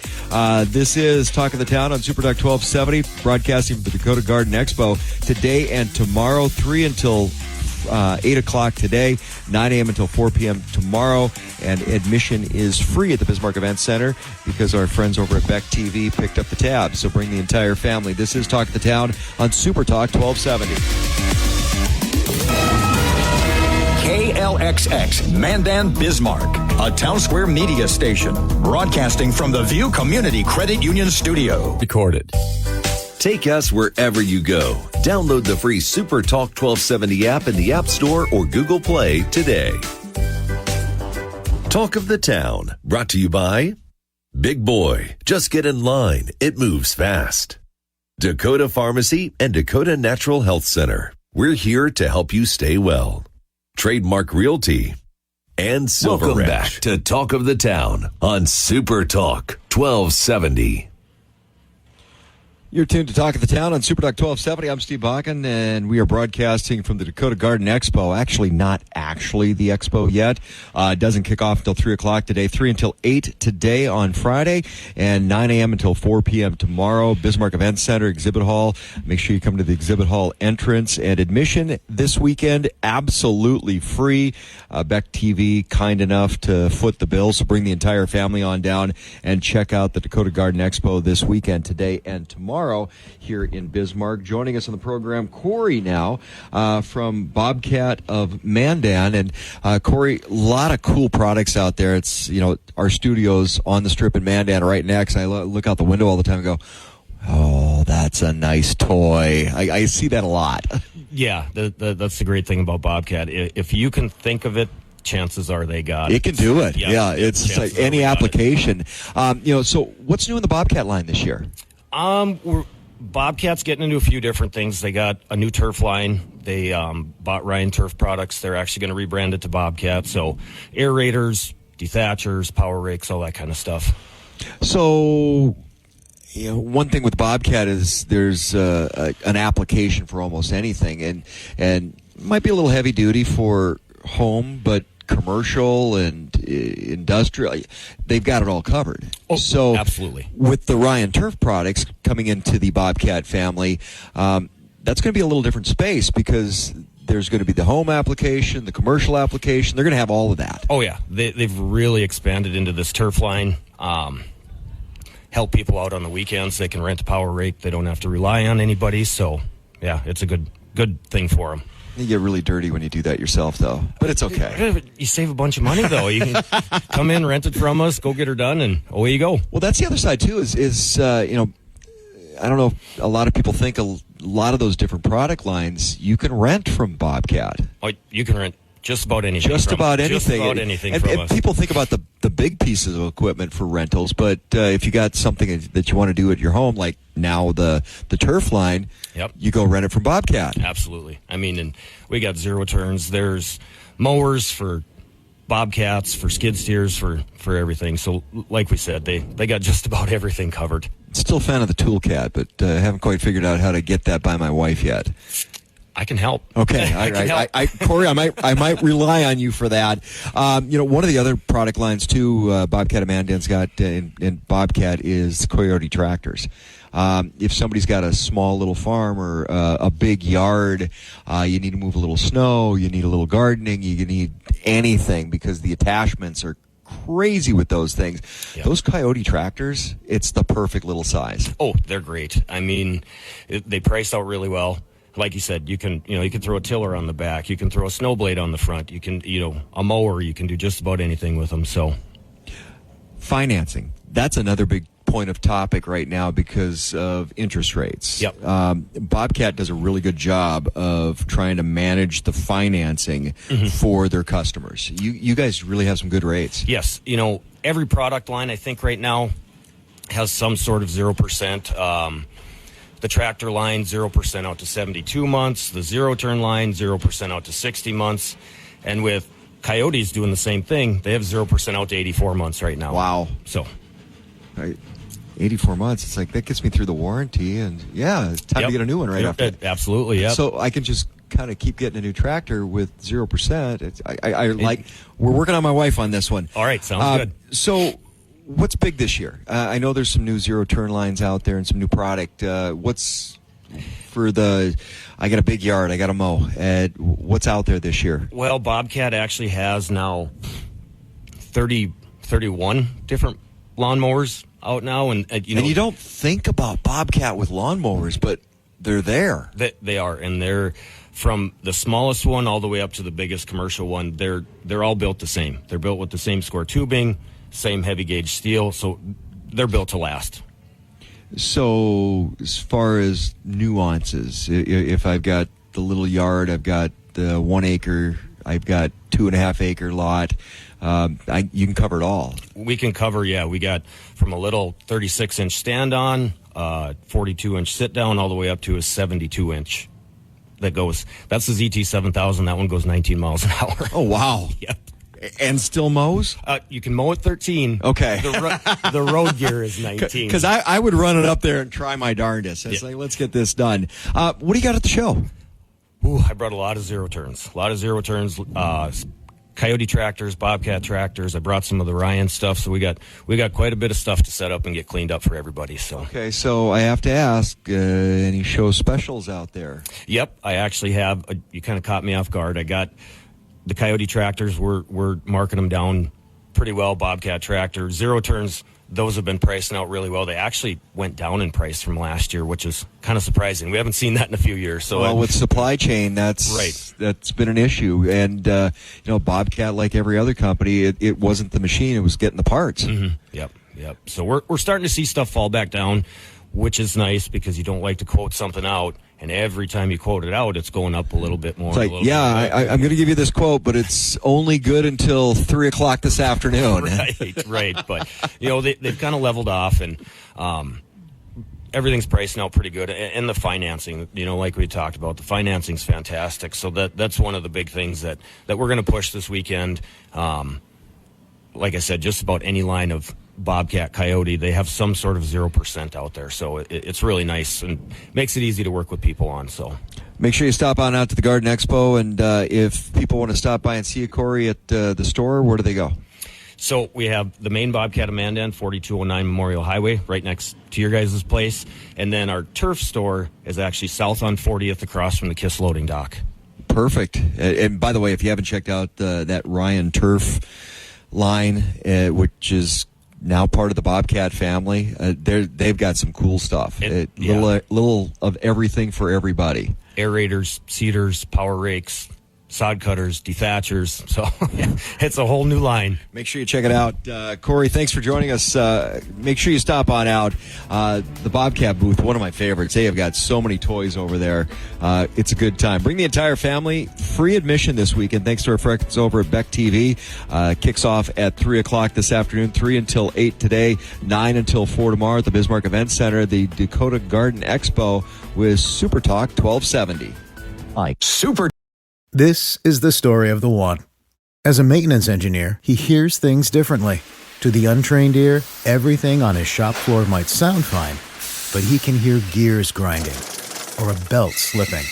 This is Talk of the Town on Super Talk 1270, broadcasting from the Dakota Garden Expo today and tomorrow, 3 until 8 o'clock today, 9 a.m. until 4 p.m. tomorrow, and admission is free at the Bismarck Event Center because our friends over at Beck TV picked up the tab. So bring the entire family. This is Talk of the Town on Super Talk 1270. KLXX Mandan Bismarck, a Town Square media station, broadcasting from the View Community Credit Union Studio. Recorded. Take us wherever you go. Download the free Super Talk 1270 app in the App Store or Google Play today. Talk of the Town, brought to you by Big Boy. Just get in line. It moves fast. Dakota Pharmacy and Dakota Natural Health Center. We're here to help you stay well. Trademark Realty and Silver Welcome back to Talk of the Town on Super Talk 1270. You're tuned to Talk of the Town on Super Talk 1270. I'm Steve Bakken, and we are broadcasting from the Dakota Garden Expo. Actually, not actually the expo yet. It doesn't kick off until 3 o'clock today, 3 until 8 today on Friday, and 9 a.m. until 4 p.m. tomorrow. Bismarck Event Center, Exhibit Hall. Make sure you come to the Exhibit Hall entrance. And admission this weekend, absolutely free. Beck TV, kind enough to foot the bill, so bring the entire family on down and check out the Dakota Garden Expo this weekend, today and tomorrow. tomorrow here in Bismarck. Joining us on the program, Corey now from Bobcat of Mandan. And Corey, a lot of cool products out there. It's, our studio's on the strip in Mandan right next. I look out the window all the time and go, oh, that's a nice toy. I see that a lot. Yeah, that's the great thing about Bobcat. If you can think of it, chances are they got it. It can do it. Yeah, it's like any application. So what's new in the Bobcat line this year? Bobcat's getting into a few different things. They got a new turf line. They bought Ryan Turf Products. They're actually going to rebrand it to Bobcat. So aerators, dethatchers, power rakes, all that kind of stuff. So, one thing with Bobcat is there's an application for almost anything, and it might be a little heavy duty for home, but commercial and industrial, they've got it all covered. Oh, so absolutely. With the Ryan Turf products coming into the Bobcat family, that's going to be a little different space because there's going to be the home application, the commercial application. They're going to have all of that. Oh, yeah. They've really expanded into this turf line. Help people out on the weekends. They can rent a power rake. They don't have to rely on anybody. So, yeah, it's a good thing for them. You get really dirty when you do that yourself, though. But it's okay. You save a bunch of money, though. You can come in, rent it from us, go get her done, and away you go. Well, that's the other side, too, is I don't know if a lot of people think a lot of those different product lines you can rent from Bobcat. Oh, you can rent just about anything. Just about anything. Just about anything from us. People think about the big pieces of equipment for rentals, but if you got something that you want to do at your home, like now the turf line, yep, you go rent it from Bobcat. Absolutely. I mean, and we got zero turns. There's mowers for Bobcats, for skid steers, for everything. So, like we said, they got just about everything covered. Still a fan of the Toolcat, but haven't quite figured out how to get that by my wife yet. I can help. Okay, all right. Corey, I might rely on you for that. One of the other product lines too, Bobcat and Mandan's got in Bobcat is Coyote tractors. If somebody's got a small little farm or a big yard, you need to move a little snow, you need a little gardening, you need anything because the attachments are crazy with those things. Yep. Those Coyote tractors, it's the perfect little size. Oh, they're great. I mean, they price out really well. Like you said, you can throw a tiller on the back, you can throw a snow blade on the front, you can, a mower, you can do just about anything with them. So, financing, that's another big point of topic right now because of interest rates. Yep. Bobcat does a really good job of trying to manage the financing for their customers. You guys really have some good rates. Yes. Every product line, I think right now has some sort of 0%. The tractor line, 0% out to 72 months. The zero-turn line, 0% out to 60 months. And with Coyotes doing the same thing, they have 0% out to 84 months right now. Wow. So, 84 months. It's like, that gets me through the warranty. And, yeah, it's time to get a new one right after. Absolutely, yeah. So I can just kind of keep getting a new tractor with 0%. We're working on my wife on this one. All right, sounds good. So, what's big this year? I know there's some new zero-turn lines out there and some new product. What's for I got a big yard, I got to mow. What's out there this year? Well, Bobcat actually has now 31 different lawnmowers out now. And you don't think about Bobcat with lawnmowers, but they're there. They are, and they're from the smallest one all the way up to the biggest commercial one. They're all built the same. They're built with the same square tubing, same heavy gauge steel, so they're built to last. So as far as nuances, if I've got the little yard, I've got the 1 acre, I've got 2.5 acre lot, you can cover it all. We can cover, we got from a little 36-inch stand-on, 42-inch sit-down, all the way up to a 72-inch. That's the ZT7000. That one goes 19 miles an hour. Oh, wow. Yep. And still mows? You can mow at 13. Okay. The road gear is 19. Because I would run it up there and try my darndest. It's like, let's get this done. What do you got at the show? I brought a lot of zero turns. Coyote tractors, Bobcat tractors. I brought some of the Ryan stuff, so we got quite a bit of stuff to set up and get cleaned up for everybody. So okay, so I have to ask, any show specials out there? Yep, I actually have. You kind of caught me off guard. I got the Coyote tractors. We're marking them down pretty well. Bobcat tractor, zero turns, those have been pricing out really well. They actually went down in price from last year, which is kind of surprising. We haven't seen that in a few years. So, well, with supply chain, that's been an issue. And Bobcat, like every other company, it wasn't the machine; it was getting the parts. Mm-hmm. Yep. So we're starting to see stuff fall back down, which is nice because you don't like to quote something out, and every time you quote it out, it's going up a little bit more. It's like, I'm going to give you this quote, but it's only good until 3:00 this afternoon. Right. But they've kind of leveled off, and everything's pricing out pretty good. And the financing, like we talked about, the financing's fantastic. So that's one of the big things that we're going to push this weekend. Like I said, just about any line of Bobcat, Coyote, they have some sort of 0% out there. So it's really nice and makes it easy to work with people on. So make sure you stop on out to the Garden Expo. And if people want to stop by and see you, Corey, at the store, where do they go? So we have the main Bobcat of Mandan, 4209 Memorial Highway, right next to your guys' place. And then our turf store is actually south on 40th across from the KISS loading dock. Perfect. And by the way, if you haven't checked out that Ryan Turf line, which is now part of the Bobcat family, they've got some cool stuff. Little of everything for everybody. Aerators, seeders, power rakes, sod cutters, dethatchers. So it's a whole new line. Make sure you check it out. Corey, thanks for joining us. Make sure you stop on out. The Bobcat booth, one of my favorites. They have got so many toys over there. It's a good time. Bring the entire family. Free admission this weekend, thanks to our friends over at Beck TV. Kicks off at 3:00 this afternoon, 3 until 8 today, 9 until 4 tomorrow at the Bismarck Event Center, the Dakota Garden Expo with Super Talk 1270. This is the story of the one. As a maintenance engineer, he hears things differently. To the untrained ear, everything on his shop floor might sound fine, but he can hear gears grinding or a belt slipping.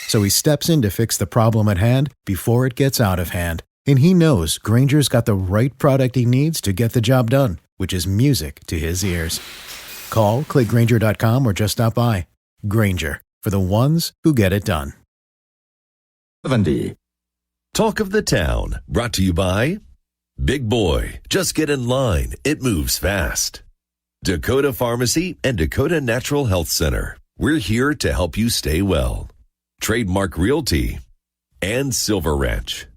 So he steps in to fix the problem at hand before it gets out of hand. And he knows Grainger's got the right product he needs to get the job done, which is music to his ears. Call, click Grainger.com, or just stop by. Grainger, for the ones who get it done. 70. Talk of the Town, brought to you by Big Boy, just get in line, it moves fast. Dakota Pharmacy and Dakota Natural Health Center, we're here to help you stay well. Trademark Realty and Silver Ranch.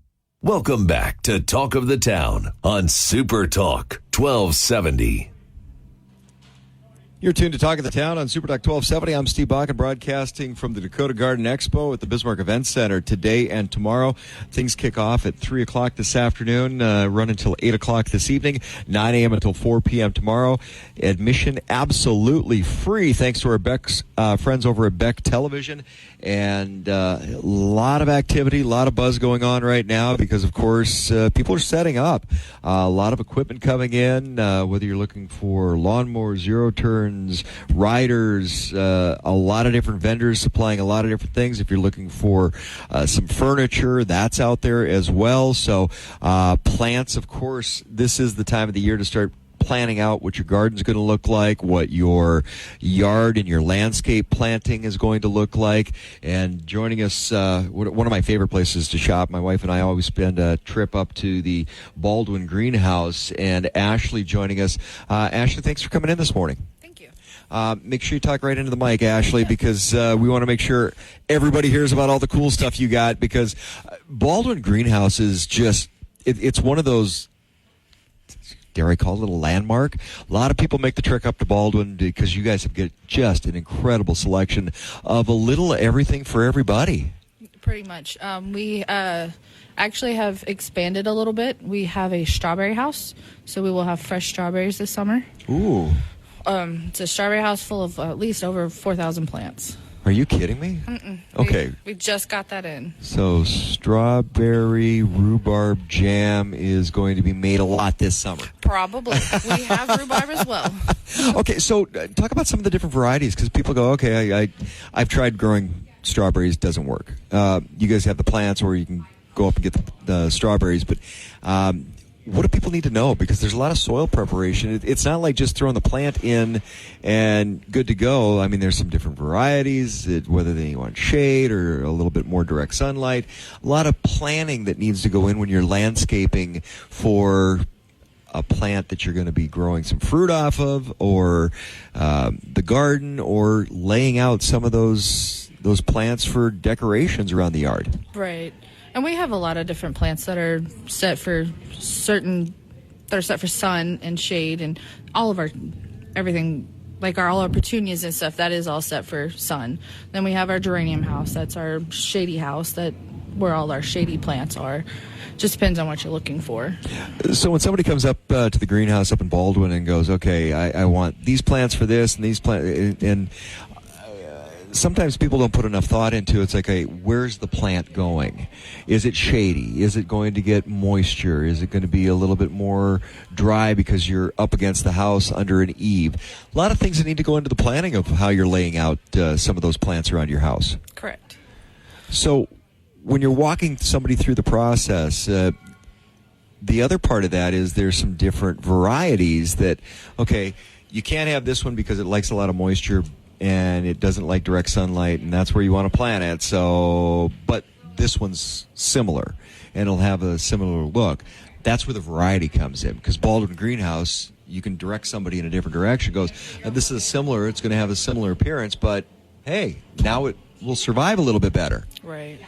Welcome back to Talk of the Town on Super Talk 1270. You're tuned to Talk of the Town on Super Talk 1270. I'm Steve Bakken, broadcasting from the Dakota Garden Expo at the Bismarck Event Center today and tomorrow. Things kick off at 3:00 this afternoon, run until 8:00 this evening, 9 a.m. until 4 p.m. tomorrow. Admission absolutely free, thanks to our Beck's friends over at Beck Television. And a lot of activity, a lot of buzz going on right now because, of course, people are setting up. A lot of equipment coming in, whether you're looking for lawnmowers, zero turns, riders, a lot of different vendors supplying a lot of different things. If you're looking for some furniture, that's out there as well. So plants, of course, this is the time of the year to start planning out what your garden's going to look like, what your yard and your landscape planting is going to look like. And joining us, one of my favorite places to shop, my wife and I always spend a trip up to the Baldwin Greenhouse, and Ashley joining us. Ashley, thanks for coming in this morning. Thank you. Make sure you talk right into the mic, Ashley, because we want to make sure everybody hears about all the cool stuff you got, because Baldwin Greenhouse is just, it's one of those, dare I call it a landmark? A lot of people make the trek up to Baldwin because you guys have got just an incredible selection of a little everything for everybody. Pretty much. We actually have expanded a little bit. We have a strawberry house, so we will have fresh strawberries this summer. Ooh. It's a strawberry house full of at least over 4,000 plants. Are you kidding me? Mm-mm. Okay. We just got that in. So strawberry rhubarb jam is going to be made a lot this summer. Probably. We have rhubarb as well. Okay, so talk about some of the different varieties, because people go, okay, I've tried growing strawberries, doesn't work. You guys have the plants, or you can go up and get the strawberries, but what do people need to know? Because there's a lot of soil preparation. It's not like just throwing the plant in and good to go. I mean, there's some different varieties, whether they want shade or a little bit more direct sunlight. A lot of planning that needs to go in when you're landscaping for a plant that you're going to be growing some fruit off of, or the garden, or laying out some of those plants for decorations around the yard. Right. And we have a lot of different plants that are set for sun and shade, and all of our everything, like all our petunias and stuff, that is all set for sun. Then we have our geranium house. That's our shady house, where all our shady plants are. Just depends on what you're looking for. So when somebody comes up to the greenhouse up in Baldwin and goes, okay, I want these plants for this and these plants, and sometimes people don't put enough thought into it. It's like, hey, where's the plant going? Is it shady? Is it going to get moisture? Is it going to be a little bit more dry because you're up against the house under an eave? A lot of things that need to go into the planning of how you're laying out some of those plants around your house. Correct. So when you're walking somebody through the process, the other part of that is there's some different varieties that, okay, you can't have this one because it likes a lot of moisture and it doesn't like direct sunlight, and that's where you want to plant it. So, but this one's similar, and it'll have a similar look. That's where the variety comes in, because Baldwin Greenhouse, you can direct somebody in a different direction. Goes, this is similar, it's going to have a similar appearance, but hey, now it will survive a little bit better. Right.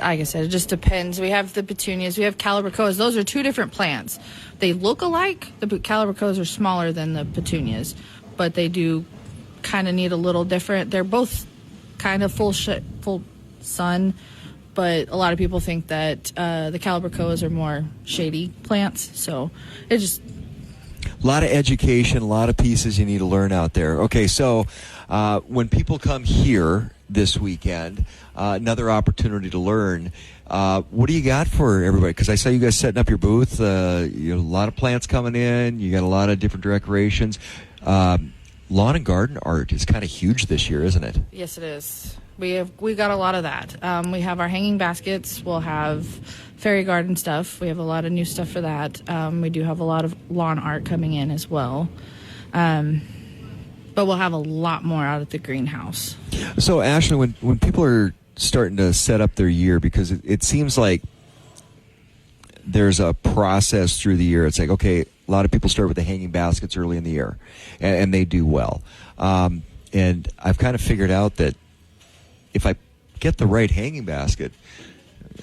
Like I said, it just depends. We have the petunias, we have calabricoas. Those are two different plants. They look alike. The calabricoas are smaller than the petunias, but they do kind of need a little different. They're both kind of full sun, but a lot of people think that the calabricoas are more shady plants. So it just... A lot of education, a lot of pieces you need to learn out there. Okay, so when people come here this weekend, another opportunity to learn. What do you got for everybody? Because I saw you guys setting up your booth. You have a lot of plants coming in. You got a lot of different decorations. Lawn and garden art is kind of huge this year, isn't it? Yes, it is. We got a lot of that. We have our hanging baskets. We'll have fairy garden stuff. We have a lot of new stuff for that. We do have a lot of lawn art coming in as well. But we'll have a lot more out at the greenhouse. So, Ashley, when people are starting to set up their year, because it seems like there's a process through the year. It's like, okay, a lot of people start with the hanging baskets early in the year, and they do well. And I've kind of figured out that if I get the right hanging basket,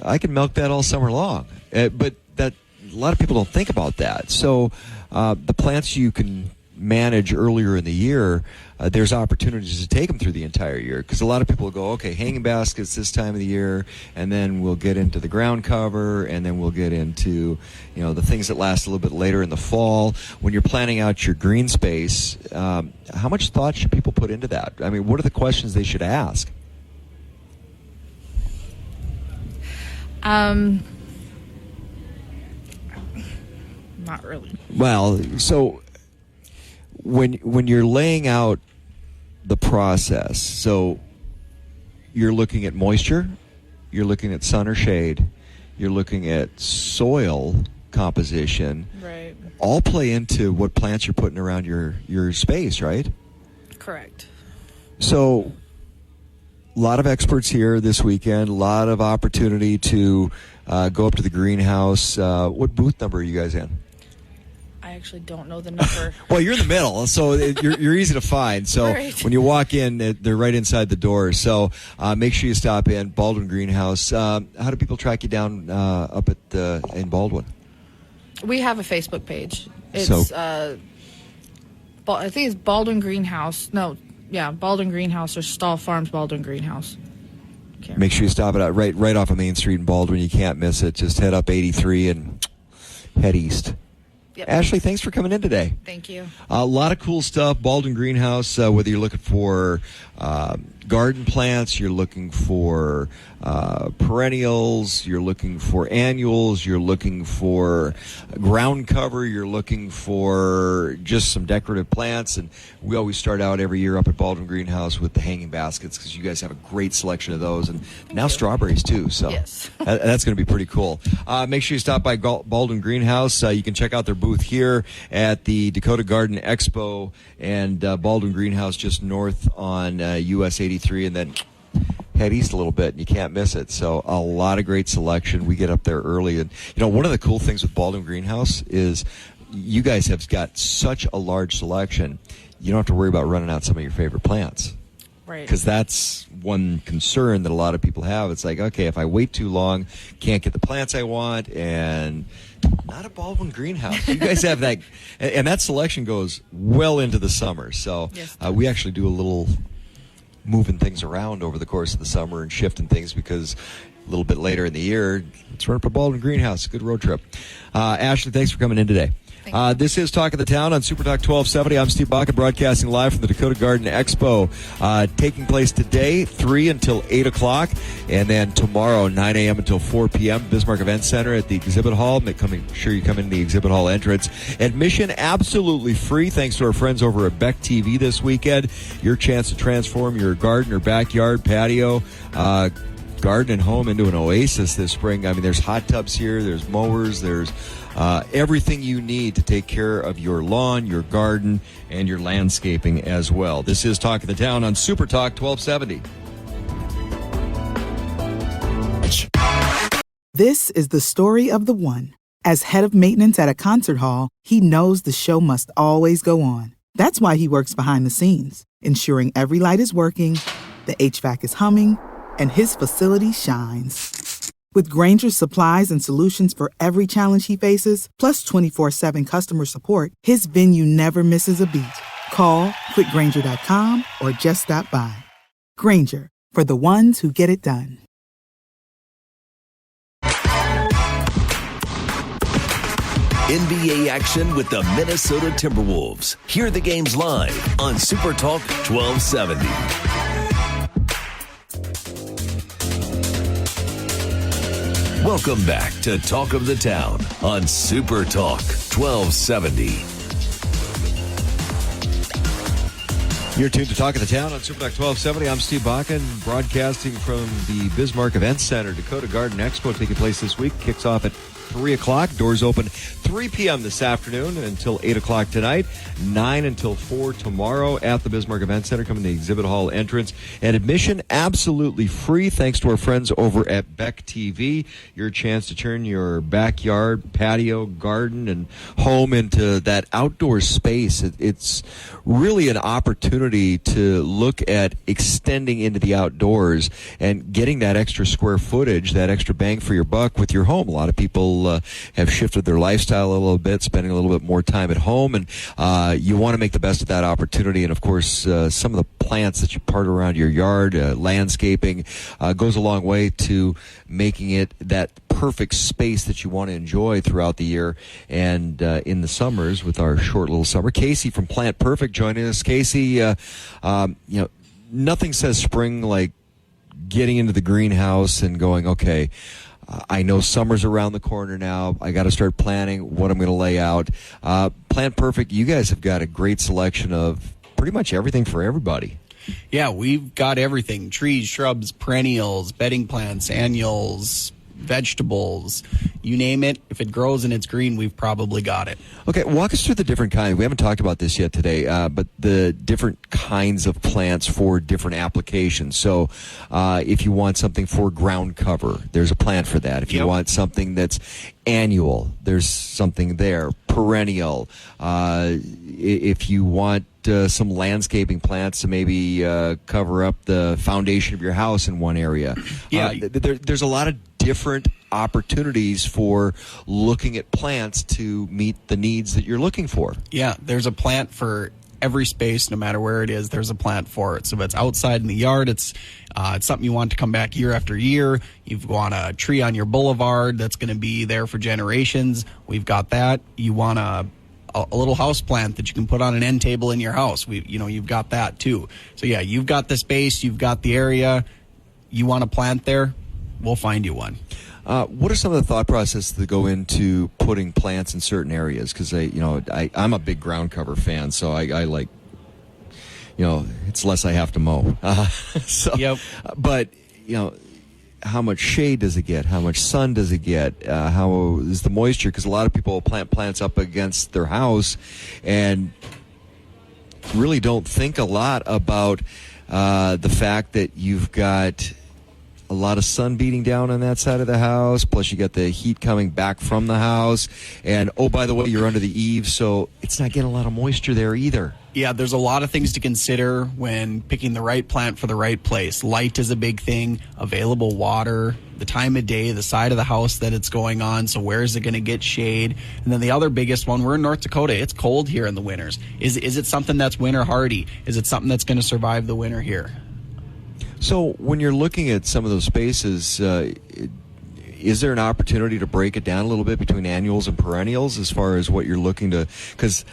I can milk that all summer long. But that a lot of people don't think about that. So the plants you can manage earlier in the year, there's opportunities to take them through the entire year, because a lot of people go, okay, hanging baskets this time of the year, and then we'll get into the ground cover, and then we'll get into the things that last a little bit later in the fall. When you're planning out your green space, how much thought should people put into that? I mean, what are the questions they should ask? Not really. Well, so when you're laying out the process, so you're looking at moisture, you're looking at sun or shade, you're looking at soil composition. Right. All play into what plants you're putting around your space, right? Correct. So a lot of experts here this weekend, a lot of opportunity to go up to the greenhouse. What booth number are you guys in? I actually don't know the number. Well, you're in the middle, so you're easy to find. So right. When you walk in, they're right inside the door. So make sure you stop in Baldwin Greenhouse. How do people track you down up in Baldwin? We have a Facebook page. It's I think it's Baldwin Greenhouse. No, yeah, Baldwin Greenhouse or Stall Farms Baldwin Greenhouse. Make sure you stop it out right off of Main Street in Baldwin. You can't miss it. Just head up 83 and head east. Yep. Ashley, thanks for coming in today. Thank you. A lot of cool stuff. Baldwin Greenhouse, whether you're looking for garden plants, you're looking for perennials, you're looking for annuals, you're looking for ground cover, you're looking for just some decorative plants. And we always start out every year up at Baldwin Greenhouse with the hanging baskets, because you guys have a great selection of those. And now strawberries, too. So yes. That's going to be pretty cool. Make sure you stop by Baldwin Greenhouse. You can check out their booth here at the Dakota Garden Expo, and Baldwin Greenhouse just north on US 83, and then head east a little bit, and you can't miss it. So a lot of great selection. We get up there early. And, one of the cool things with Baldwin Greenhouse is you guys have got such a large selection, you don't have to worry about running out some of your favorite plants. Right. Because that's one concern that a lot of people have. It's like, okay, if I wait too long, can't get the plants I want, and not a Baldwin Greenhouse. You guys have that, and that selection goes well into the summer. So Yes. We actually do a little moving things around over the course of the summer and shifting things because a little bit later in the year, let's run up a Baldwin Greenhouse. Good road trip. Ashley, thanks for coming in today. This is Talk of the Town on Super Talk 1270. I'm Steve Baca, broadcasting live from the Dakota Garden Expo, taking place today, 3 until 8 o'clock, and then tomorrow, 9 a.m. until 4 p.m., Bismarck Event Center at the exhibit hall. Make sure you come in the exhibit hall entrance. Admission absolutely free, thanks to our friends over at Beck TV this weekend. Your chance to transform your garden or backyard, patio, garden and home into an oasis this spring. I mean, there's hot tubs here, there's mowers, there's everything you need to take care of your lawn, your garden, and your landscaping as well. This is Talk of the Town on Super Talk 1270. This is the story of the one. As head of maintenance at a concert hall, he knows the show must always go on. That's why he works behind the scenes, ensuring every light is working, the HVAC is humming, and his facility shines. With Grainger's supplies and solutions for every challenge he faces, plus 24/7 customer support, his venue never misses a beat. Call quickgrainger.com or just stop by. Grainger, for the ones who get it done. NBA action with the Minnesota Timberwolves. Hear the games live on Super Talk 1270. Welcome back to Talk of the Town on Super Talk 1270. You're tuned to Talk of the Town on Super Talk 1270. I'm Steve Baca, broadcasting from the Bismarck Event Center. Dakota Garden Expo taking place this week. Kicks off at 3 o'clock. Doors open 3 p.m. this afternoon until 8 o'clock tonight. 9 until 4 tomorrow at the Bismarck Event Center. Come in the exhibit hall entrance. And admission absolutely free thanks to our friends over at Beck TV. Your chance to turn your backyard, patio, garden, and home into that outdoor space. It's really an opportunity to look at extending into the outdoors and getting that extra square footage, that extra bang for your buck with your home. A lot of people have shifted their lifestyle a little bit, spending a little bit more time at home, and you want to make the best of that opportunity. And of course, some of the plants that you part around your yard, landscaping, goes a long way to making it that perfect space that you want to enjoy throughout the year and in the summers with our short little summer. Casey from Plant Perfect joining us. Casey, nothing says spring like getting into the greenhouse and going, okay, I know summer's around the corner now. I got to start planning what I'm going to lay out. Plant Perfect, you guys have got a great selection of pretty much everything for everybody. Yeah, we've got everything. Trees, shrubs, perennials, bedding plants, annuals, vegetables, you name it. If it grows and it's green, we've probably got it. Okay, walk us through the different kinds. We haven't talked about this yet today, but the different kinds of plants for different applications. So if you want something for ground cover, there's a plant for that. If you want something that's annual, there's something there. Perennial. If you want some landscaping plants to maybe cover up the foundation of your house in one area. There's a lot of different opportunities for looking at plants to meet the needs that you're looking for. Yeah, there's a plant for every space, no matter where it is. There's a plant for it. So if it's outside in the yard, it's something you want to come back year after year. You want a tree on your boulevard that's going to be there for generations. We've got that. You want a little house plant that you can put on an end table in your house. You've got that too. So yeah, you've got the space, you've got the area. You want a plant there? We'll find you one. What are some of the thought processes that go into putting plants in certain areas? Because I'm a big ground cover fan, so I like, it's less I have to mow. But how much shade does it get? How much sun does it get? How is the moisture? Because a lot of people plant plants up against their house and really don't think a lot about the fact that you've got a lot of sun beating down on that side of the house, plus you got the heat coming back from the house, and oh, by the way, you're under the eaves, so it's not getting a lot of moisture there either. Yeah, there's a lot of things to consider when picking the right plant for the right place. Light is a big thing, available water, the time of day, the side of the house that it's going on, so where is it going to get shade? And then the other biggest one, we're in North Dakota, it's cold here in the winters. Is it something that's winter hardy? Is it something that's going to survive the winter here? So when you're looking at some of those spaces, is there an opportunity to break it down a little bit between annuals and perennials as far as what you're looking to? Because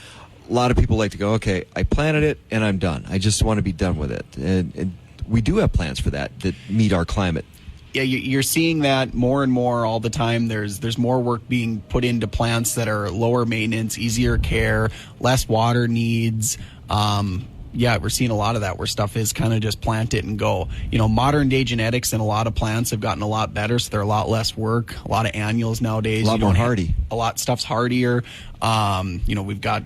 a lot of people like to go, okay, I planted it and I'm done. I just want to be done with it. And we do have plans for that meet our climate. Yeah, you're seeing that more and more all the time. There's more work being put into plants that are lower maintenance, easier care, less water needs. Yeah, we're seeing a lot of that where stuff is kind of just plant it and go. Modern day genetics in a lot of plants have gotten a lot better, so they're a lot less work. A lot of annuals nowadays. A lot more hardy. A lot stuff's hardier. We've got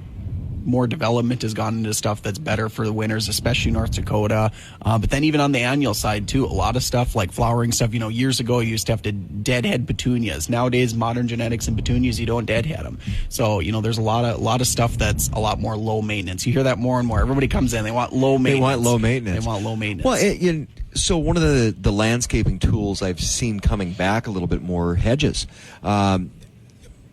more development has gone into stuff that's better for the winters, especially North Dakota. But then even on the annual side too, a lot of stuff like flowering stuff. Years ago you used to have to deadhead petunias. Nowadays, modern genetics and petunias, you don't deadhead them. So there's a lot of stuff that's a lot more low maintenance. You hear that more and more. Everybody comes in, they want low maintenance. They want low maintenance. Well, so one of the landscaping tools I've seen coming back a little bit more, hedges.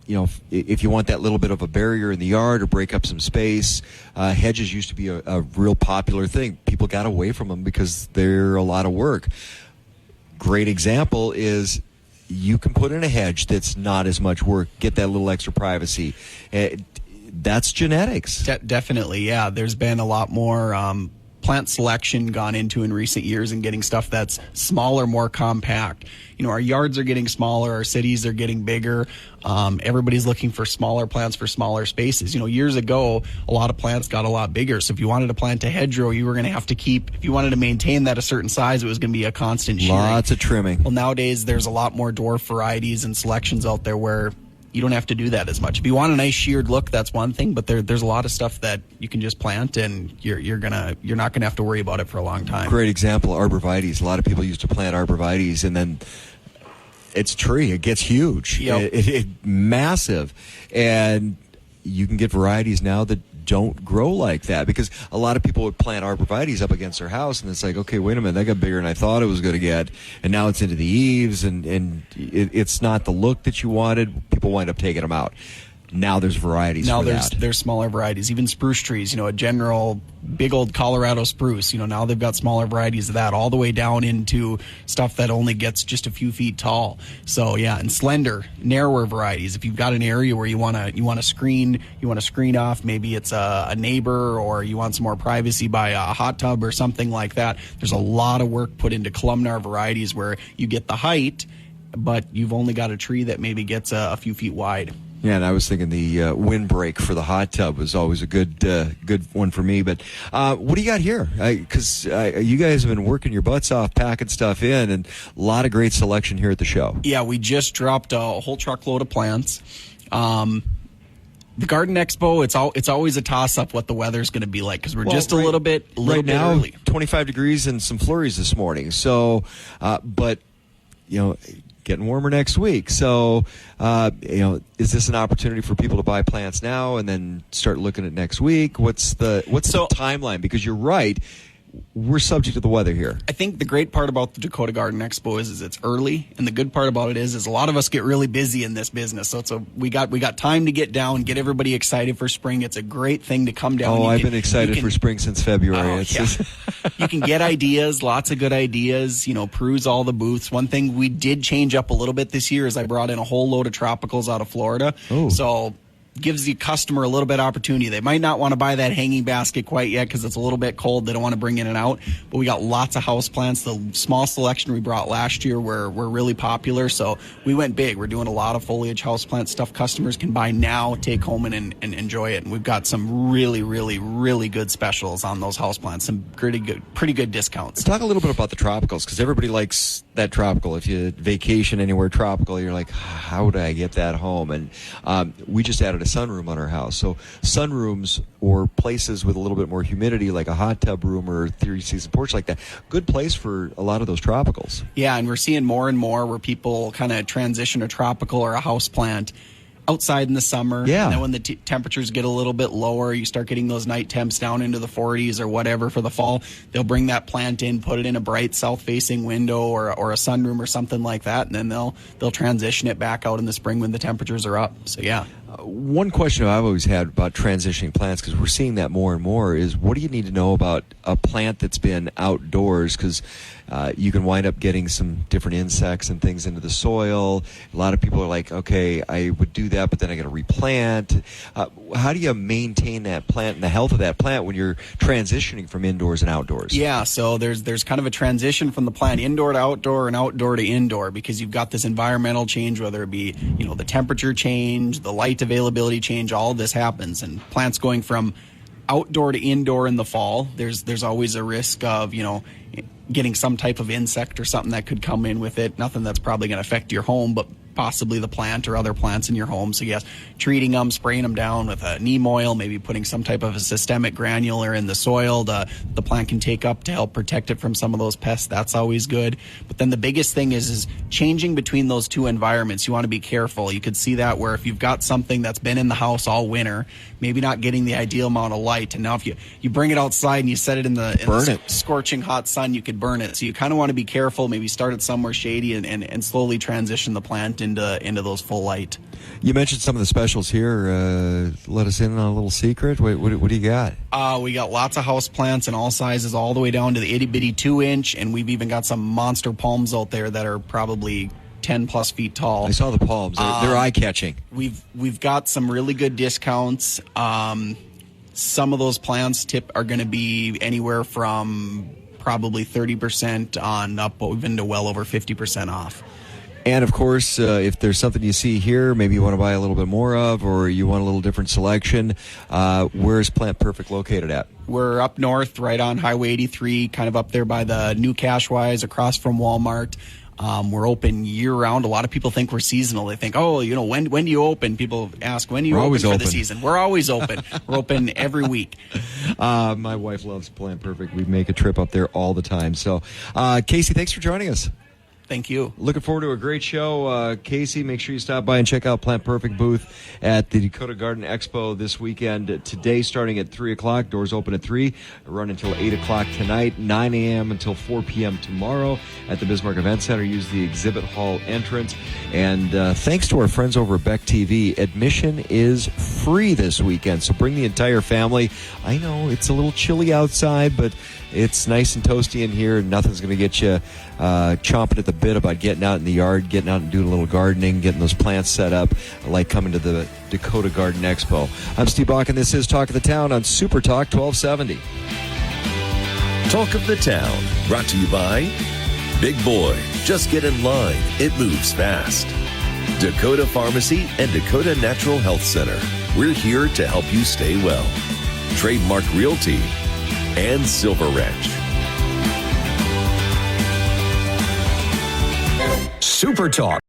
If you want that little bit of a barrier in the yard or break up some space, hedges used to be a real popular thing. People got away from them because they're a lot of work. Great example is you can put in a hedge that's not as much work, get that little extra privacy. That's genetics. Definitely, yeah. There's been a lot more plant selection gone into in recent years and getting stuff that's smaller, more compact. Our yards are getting smaller, our cities are getting bigger. Everybody's looking for smaller plants for smaller spaces. Years ago, a lot of plants got a lot bigger. So if you wanted to plant a hedgerow, you were going to have to if you wanted to maintain that a certain size, it was going to be a constant shearing. Lots of trimming. Well, nowadays, there's a lot more dwarf varieties and selections out there where you don't have to do that as much. If you want a nice sheared look, that's one thing, but there's a lot of stuff that you can just plant and you're not gonna have to worry about it for a long time. Great example, arborvitaes. A lot of people used to plant arborvitaes and then it's a tree. It gets huge. Yep. It massive. And you can get varieties now that don't grow like that because a lot of people would plant arborvitaes up against their house and it's like, okay, wait a minute, that got bigger than I thought it was going to get, and now it's into the eaves and it's not the look that you wanted. People wind up taking them out. Now there's varieties for that. There's smaller varieties, even spruce trees, a general big old Colorado spruce, now they've got smaller varieties of that all the way down into stuff that only gets just a few feet tall. So yeah, and slender, narrower varieties. If you've got an area where you want to screen off, maybe it's a neighbor or you want some more privacy by a hot tub or something like that. There's a lot of work put into columnar varieties where you get the height, but you've only got a tree that maybe gets a few feet wide. Yeah, and I was thinking the windbreak for the hot tub was always a good one for me. But what do you got here? Because you guys have been working your butts off packing stuff in, and a lot of great selection here at the show. Yeah, we just dropped a whole truckload of plants. The Garden Expo, it's always a toss-up what the weather's going to be like because we're just a little bit early. 25 degrees and some flurries this morning. So, but getting warmer next week. So, is this an opportunity for people to buy plants now and then start looking at next week? What's the timeline? Because you're right, we're subject to the weather here. I think the great part about the Dakota Garden Expo is it's early, and the good part about it is a lot of us get really busy in this business. So we got time to get down, get everybody excited for spring. It's a great thing to come down. I've been excited for spring since February. You can get ideas, lots of good ideas. Peruse all the booths. One thing we did change up a little bit this year is I brought in a whole load of tropicals out of Florida. Oh. So gives the customer a little bit of opportunity. They might not want to buy that hanging basket quite yet because it's a little bit cold. They don't want to bring in and out. But we got lots of house plants. The small selection we brought last year were really popular. So we went big. We're doing a lot of foliage house plant stuff customers can buy now, take home and enjoy it. And we've got some really, really, really good specials on those house plants. Some pretty good discounts. Talk a little bit about the tropicals because everybody likes that tropical. If you vacation anywhere tropical, you're like, how would I get that home? And we just added a sunroom on our house. So sunrooms or places with a little bit more humidity, like a hot tub room or 3-season porch like that, good place for a lot of those tropicals. Yeah, and we're seeing more and more where people kind of transition a tropical or a house plant outside in the summer. Yeah. And then when the temperatures get a little bit lower, you start getting those night temps down into the 40s or whatever for the fall. They'll bring that plant in, put it in a bright south-facing window or a sunroom or something like that, and then they'll transition it back out in the spring when the temperatures are up. So, yeah. One question I've always had about transitioning plants, because we're seeing that more and more, is what do you need to know about a plant that's been outdoors? Because you can wind up getting some different insects and things into the soil. A lot of people are like, okay, I would do that, but then I got to replant. How do you maintain that plant and the health of that plant when you're transitioning from indoors and outdoors? Yeah, so there's kind of a transition from the plant indoor to outdoor and outdoor to indoor, because you've got this environmental change, whether it be the temperature change, the light availability change. All of this happens, and plants going from outdoor to indoor in the fall, there's always a risk of getting some type of insect or something that could come in with it. Nothing that's probably going to affect your home, but possibly the plant or other plants in your home. So yes, treating them, spraying them down with a neem oil, maybe putting some type of a systemic granular in the soil the plant can take up to help protect it from some of those pests. That's always good. But then the biggest thing is changing between those two environments. You want to be careful. You could see that where if you've got something that's been in the house all winter, maybe not getting the ideal amount of light, and now if you bring it outside and you set it in the scorching hot sun, you could burn it. So you kind of want to be careful, maybe start it somewhere shady and slowly transition the plant into those full light. You mentioned some of the specials here. Let us in on a little secret. What do you got? We got lots of house plants in all sizes, all the way down to the itty-bitty 2-inch, and we've even got some monster palms out there that are probably 10 plus feet tall. I saw the palms. They're eye-catching. We've got some really good discounts. Some of those plants are going to be anywhere from probably 30% on up, but we've been to well over 50% off. And, of course, if there's something you see here, maybe you want to buy a little bit more of, or you want a little different selection, where's Plant Perfect located at? We're up north, right on Highway 83, kind of up there by the new Cashwise, across from Walmart. We're open year-round. A lot of people think we're seasonal. They think, when do you open? People ask, when do you open for the season? We're always open. We're open every week. My wife loves Plant Perfect. We make a trip up there all the time. So, Casey, thanks for joining us. Thank you. Looking forward to a great show. Casey, make sure you stop by and check out Plant Perfect booth at the Dakota Garden Expo this weekend. Today, starting at 3 o'clock. Doors open at 3. Run until 8 o'clock tonight. 9 a.m. until 4 p.m. tomorrow at the Bismarck Event Center. Use the exhibit hall entrance. And thanks to our friends over at Beck TV, admission is free this weekend. So bring the entire family. I know it's a little chilly outside, but it's nice and toasty in here. Nothing's going to get you chomping at the bit about getting out in the yard, getting out and doing a little gardening, getting those plants set up, like coming to the Dakota Garden Expo. I'm Steve Bach, and this is Talk of the Town on Super Talk 1270. Talk of the Town, brought to you by Big Boy. Just get in line. It moves fast. Dakota Pharmacy and Dakota Natural Health Center. We're here to help you stay well. Trademark Realty and Silver Ranch. Super Talk.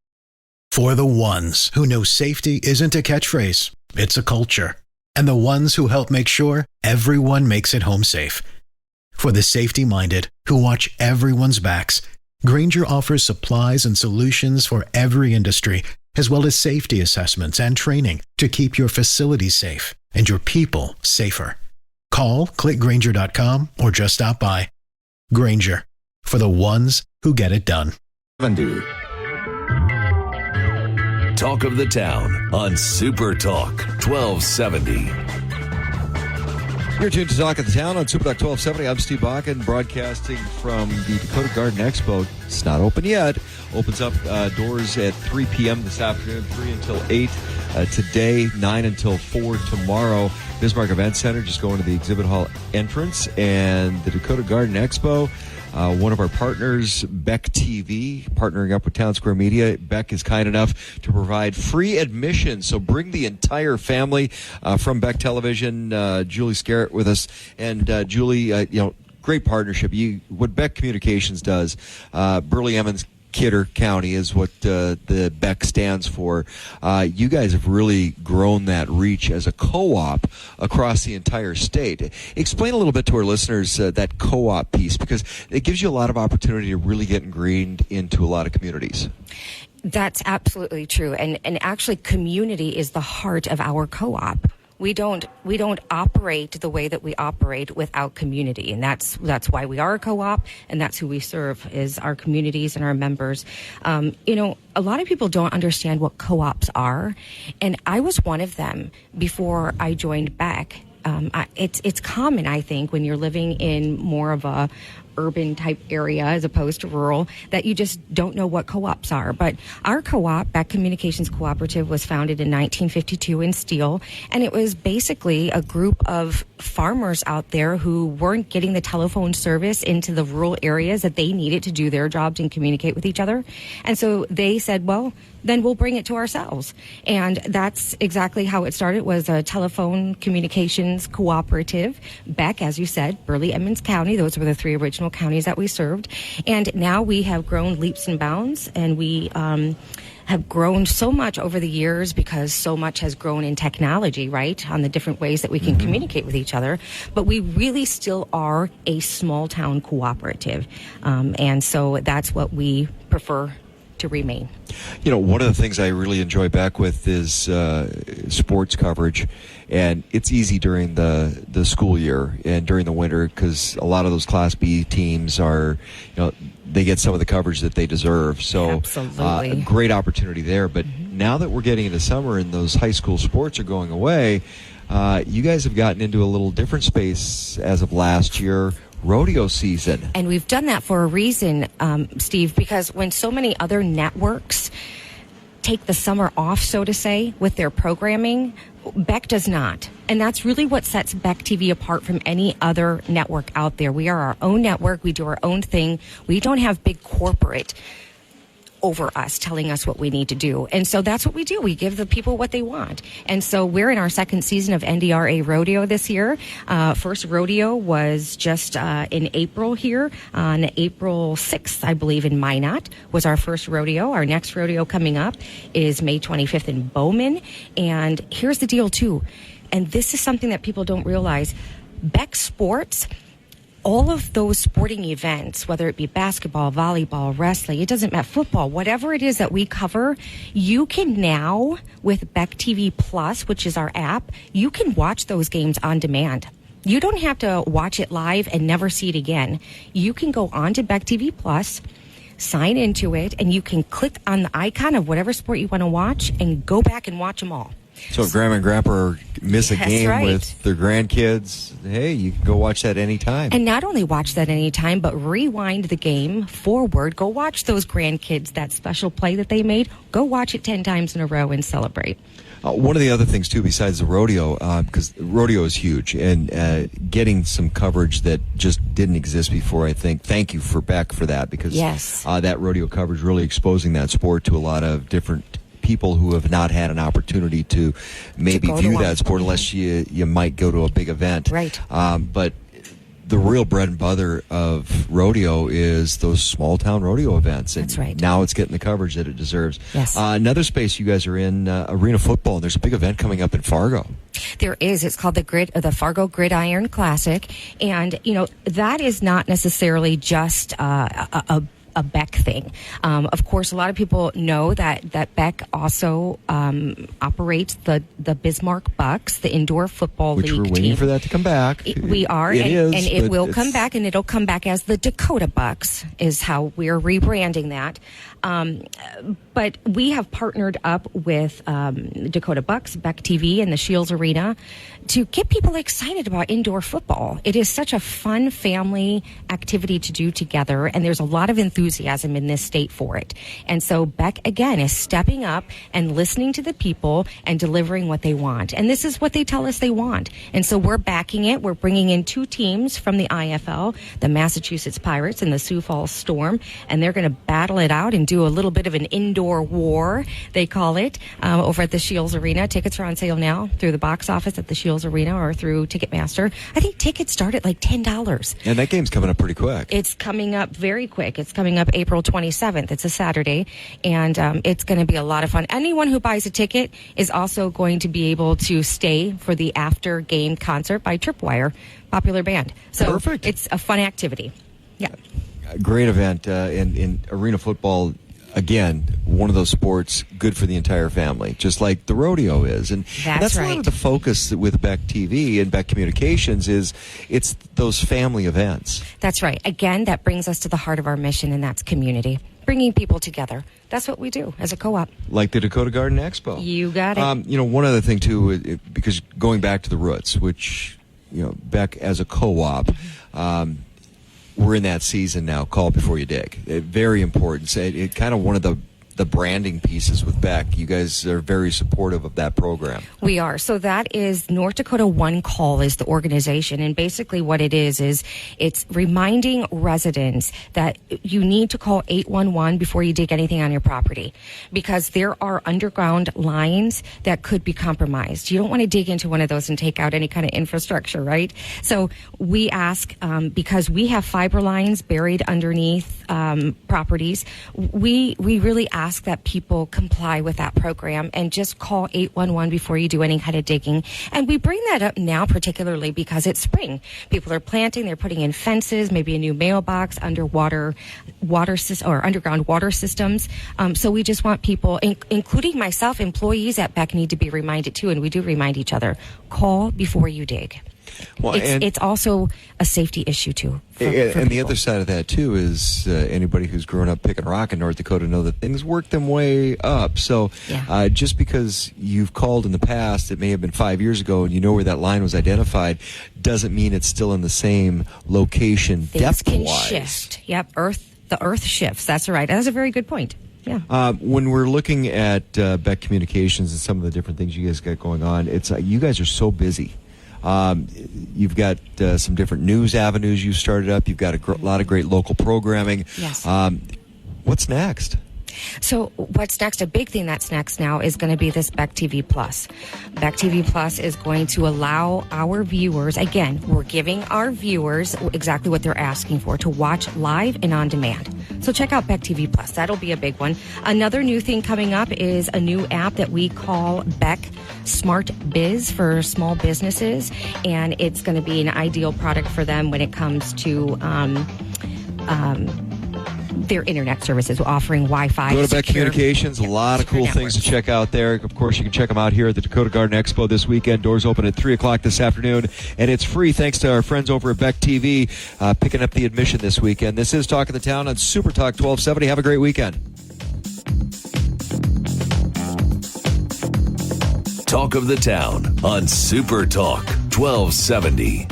For the ones who know safety isn't a catchphrase, it's a culture. And the ones who help make sure everyone makes it home safe. For the safety-minded who watch everyone's backs, Grainger offers supplies and solutions for every industry, as well as safety assessments and training to keep your facilities safe and your people safer. Call, click Grainger.com, or just stop by. Grainger, for the ones who get it done. Talk of the Town on Super Talk 1270. You're tuned to Talk of the Town on Super Talk 1270. I'm Steve Bakken, broadcasting from the Dakota Garden Expo. It's not open yet. Opens up doors at 3 p.m. this afternoon, 3 until 8 today, 9 until 4 tomorrow. Bismarck Event Center, just going to the exhibit hall entrance. And the Dakota Garden Expo, one of our partners, Beck TV, partnering up with Town Square Media. Beck is kind enough to provide free admission, so bring the entire family. From Beck Television, Julie Scarrett with us. And Julie, great partnership. What Beck Communications does, Burley Emmons Kidder County is what the BEC stands for. You guys have really grown that reach as a co-op across the entire state. Explain a little bit to our listeners that co-op piece, because it gives you a lot of opportunity to really get ingrained into a lot of communities. That's absolutely true. And actually, community is the heart of our co-op. We don't operate the way that we operate without community, and that's why we are a co-op, and that's who we serve, is our communities and our members. A lot of people don't understand what co-ops are, and I was one of them before I joined BEC. It's common, I think, when you're living in more of a urban type area as opposed to rural, that you just don't know what co-ops are. But our co-op, BEC Communications Cooperative, was founded in 1952 in Steele, and it was basically a group of farmers out there who weren't getting the telephone service into the rural areas that they needed to do their jobs and communicate with each other. And so they said, well, then we'll bring it to ourselves. And that's exactly how it started. It was a telephone communications cooperative. BEC, as you said, Burley, Emmons County, those were the three original counties that we served. And now we have grown leaps and bounds, and we have grown so much over the years because so much has grown in technology, right, on the different ways that we can communicate with each other. But we really still are a small town cooperative. And so that's what we prefer to remain. One of the things I really enjoy BEC with is sports coverage, and it's easy during the school year and during the winter because a lot of those Class B teams are, they get some of the coverage that they deserve. So a great opportunity there. But now that we're getting into summer and those high school sports are going away, you guys have gotten into a little different space as of last year. Rodeo season. And we've done that for a reason, Steve, because when so many other networks take the summer off, so to say, with their programming, BEC does not. And that's really what sets BEC TV apart from any other network out there. We are our own network. We do our own thing. We don't have big corporate over us telling us what we need to do. And so that's what we do. We give the people what they want. And so we're in our second season of NDRA Rodeo this year. First rodeo was just in April here. On April 6th, I believe, in Minot was our first rodeo. Our next rodeo coming up is May 25th in Bowman. And here's the deal, too. And this is something that people don't realize. BEC Sports, all of those sporting events, whether it be basketball, volleyball, wrestling, it doesn't matter, football, whatever it is that we cover, you can now, with BEC TV Plus, which is our app, you can watch those games on demand. You don't have to watch it live and never see it again. You can go on to BEC TV Plus, sign into it, and you can click on the icon of whatever sport you want to watch and go back and watch them all. So if Grandma and Grandpa miss a game right. with their grandkids, hey, you can go watch that anytime. And not only watch that anytime, but rewind the game forward. Go watch those grandkids, that special play that they made. Go watch it 10 times in a row and celebrate. One of the other things, too, besides the rodeo, because rodeo is huge, and getting some coverage that just didn't exist before, I think. Thank you for BEC for that, because that rodeo coverage really exposing that sport to a lot of different people who have not had an opportunity to maybe view that sport unless you might go to a big event. Right. But the real bread and butter of rodeo is those small town rodeo events. And that's right. Now it's getting the coverage that it deserves. Yes. Another space you guys are in, arena football, and there's a big event coming up in Fargo. There is. It's called the Fargo Gridiron Classic. And, that is not necessarily just a BEC thing. Of course, a lot of people know that BEC also operates the Bismarck Bucks, the indoor football league team. Which we're waiting for that to come back. We are, and it will come back, and it'll come back as the Dakota Bucks is how we're rebranding that. But we have partnered up with Dakota Bucks, BEC TV, and the Shields Arena to get people excited about indoor football. It is such a fun family activity to do together, and there's a lot of enthusiasm in this state for it. And so BEC, again, is stepping up and listening to the people and delivering what they want. And this is what they tell us they want. And so we're backing it. We're bringing in two teams from the IFL, the Massachusetts Pirates and the Sioux Falls Storm, and they're going to battle it out and do a little bit of an indoor war, they call it, over at the Shields Arena. Tickets are on sale now through the box office at the Shields Arena or through Ticketmaster. I think tickets start at like $10. And that game's coming up pretty quick. It's coming up very quick. It's coming coming up April 27th. It's a Saturday, and it's going to be a lot of fun. Anyone who buys a ticket is also going to be able to stay for the after-game concert by Tripwire, popular band. So Perfect. It's a fun activity. Yeah. Great event in arena football. Again, one of those sports good for the entire family, just like the rodeo is. And that's a lot of the focus with Beck TV and Beck Communications is it's those family events. That's right. Again, that brings us to the heart of our mission, and that's community, bringing people together. That's what we do as a co-op. Like the Dakota Garden Expo. You got it. One other thing, too, because going back to the roots, which, Beck as a co-op, we're in that season now, call before you dig. Very important. It kind of one of the branding pieces with Beck. You guys are very supportive of that program. We are. So that is North Dakota One Call is the organization. And basically what it is it's reminding residents that you need to call 811 before you dig anything on your property, because there are underground lines that could be compromised. You don't want to dig into one of those and take out any kind of infrastructure, right? So we ask, because we have fiber lines buried underneath properties, we really ask that people comply with that program and just call 811 before you do any kind of digging. And we bring that up now particularly because it's spring. People are planting, they're putting in fences, maybe a new mailbox, underground water systems. So we just want people, including myself, employees at Beck need to be reminded too, and we do remind each other, call before you dig. Well, it's also a safety issue too. And the other side of that too is anybody who's grown up picking rock in North Dakota know that things work them way up. So just because you've called in the past, it may have been 5 years ago, and you know where that line was identified, doesn't mean it's still in the same location depth-wise. Things can shift. Yep, the earth shifts. That's right. That's a very good point. Yeah. When we're looking at Beck Communications and some of the different things you guys got going on, it's you guys are so busy. You've got some different news avenues you started up. You've got a lot of great local programming. Yes. What's next? So what's next? A big thing that's next now is going to be this Beck TV Plus. Beck TV Plus is going to allow our viewers, again, we're giving our viewers exactly what they're asking for, to watch live and on demand. So check out Beck TV Plus. That'll be a big one. Another new thing coming up is a new app that we call Beck Smart Biz for small businesses, and it's going to be an ideal product for them when it comes to their internet services, offering Wi-Fi. Go to Beck Communications. A lot of cool things to check out there. Of course, you can check them out here at the Dakota Garden Expo this weekend. Doors open at 3 o'clock this afternoon, and it's free thanks to our friends over at Beck TV picking up the admission this weekend. This is Talk of the Town on Super Talk 1270. Have a great weekend. Talk of the Town on Super Talk 1270.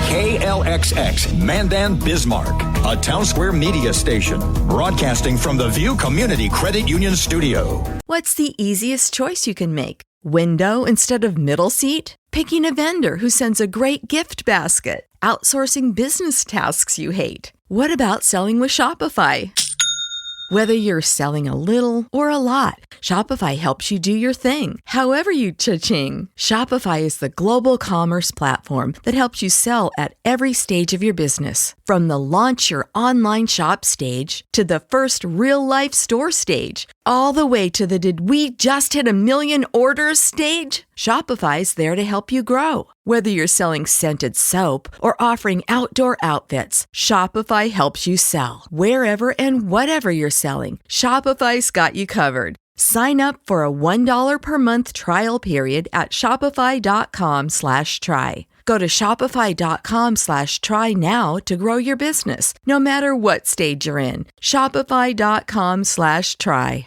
KLXX Mandan Bismarck, a Town Square media station, broadcasting from the View Community Credit Union Studio. What's the easiest choice you can make? Window instead of middle seat? Picking a vendor who sends a great gift basket? Outsourcing business tasks you hate? What about selling with Shopify? Whether you're selling a little or a lot, Shopify helps you do your thing, however you cha-ching. Shopify is the global commerce platform that helps you sell at every stage of your business. From the launch your online shop stage to the first real-life store stage, all the way to the did we just hit 1 million orders stage. Shopify's there to help you grow. Whether you're selling scented soap or offering outdoor outfits, Shopify helps you sell. Wherever and whatever you're selling, Shopify's got you covered. Sign up for a $1 per month trial period at shopify.com/try. Go to shopify.com/try now to grow your business, no matter what stage you're in. Shopify.com/try.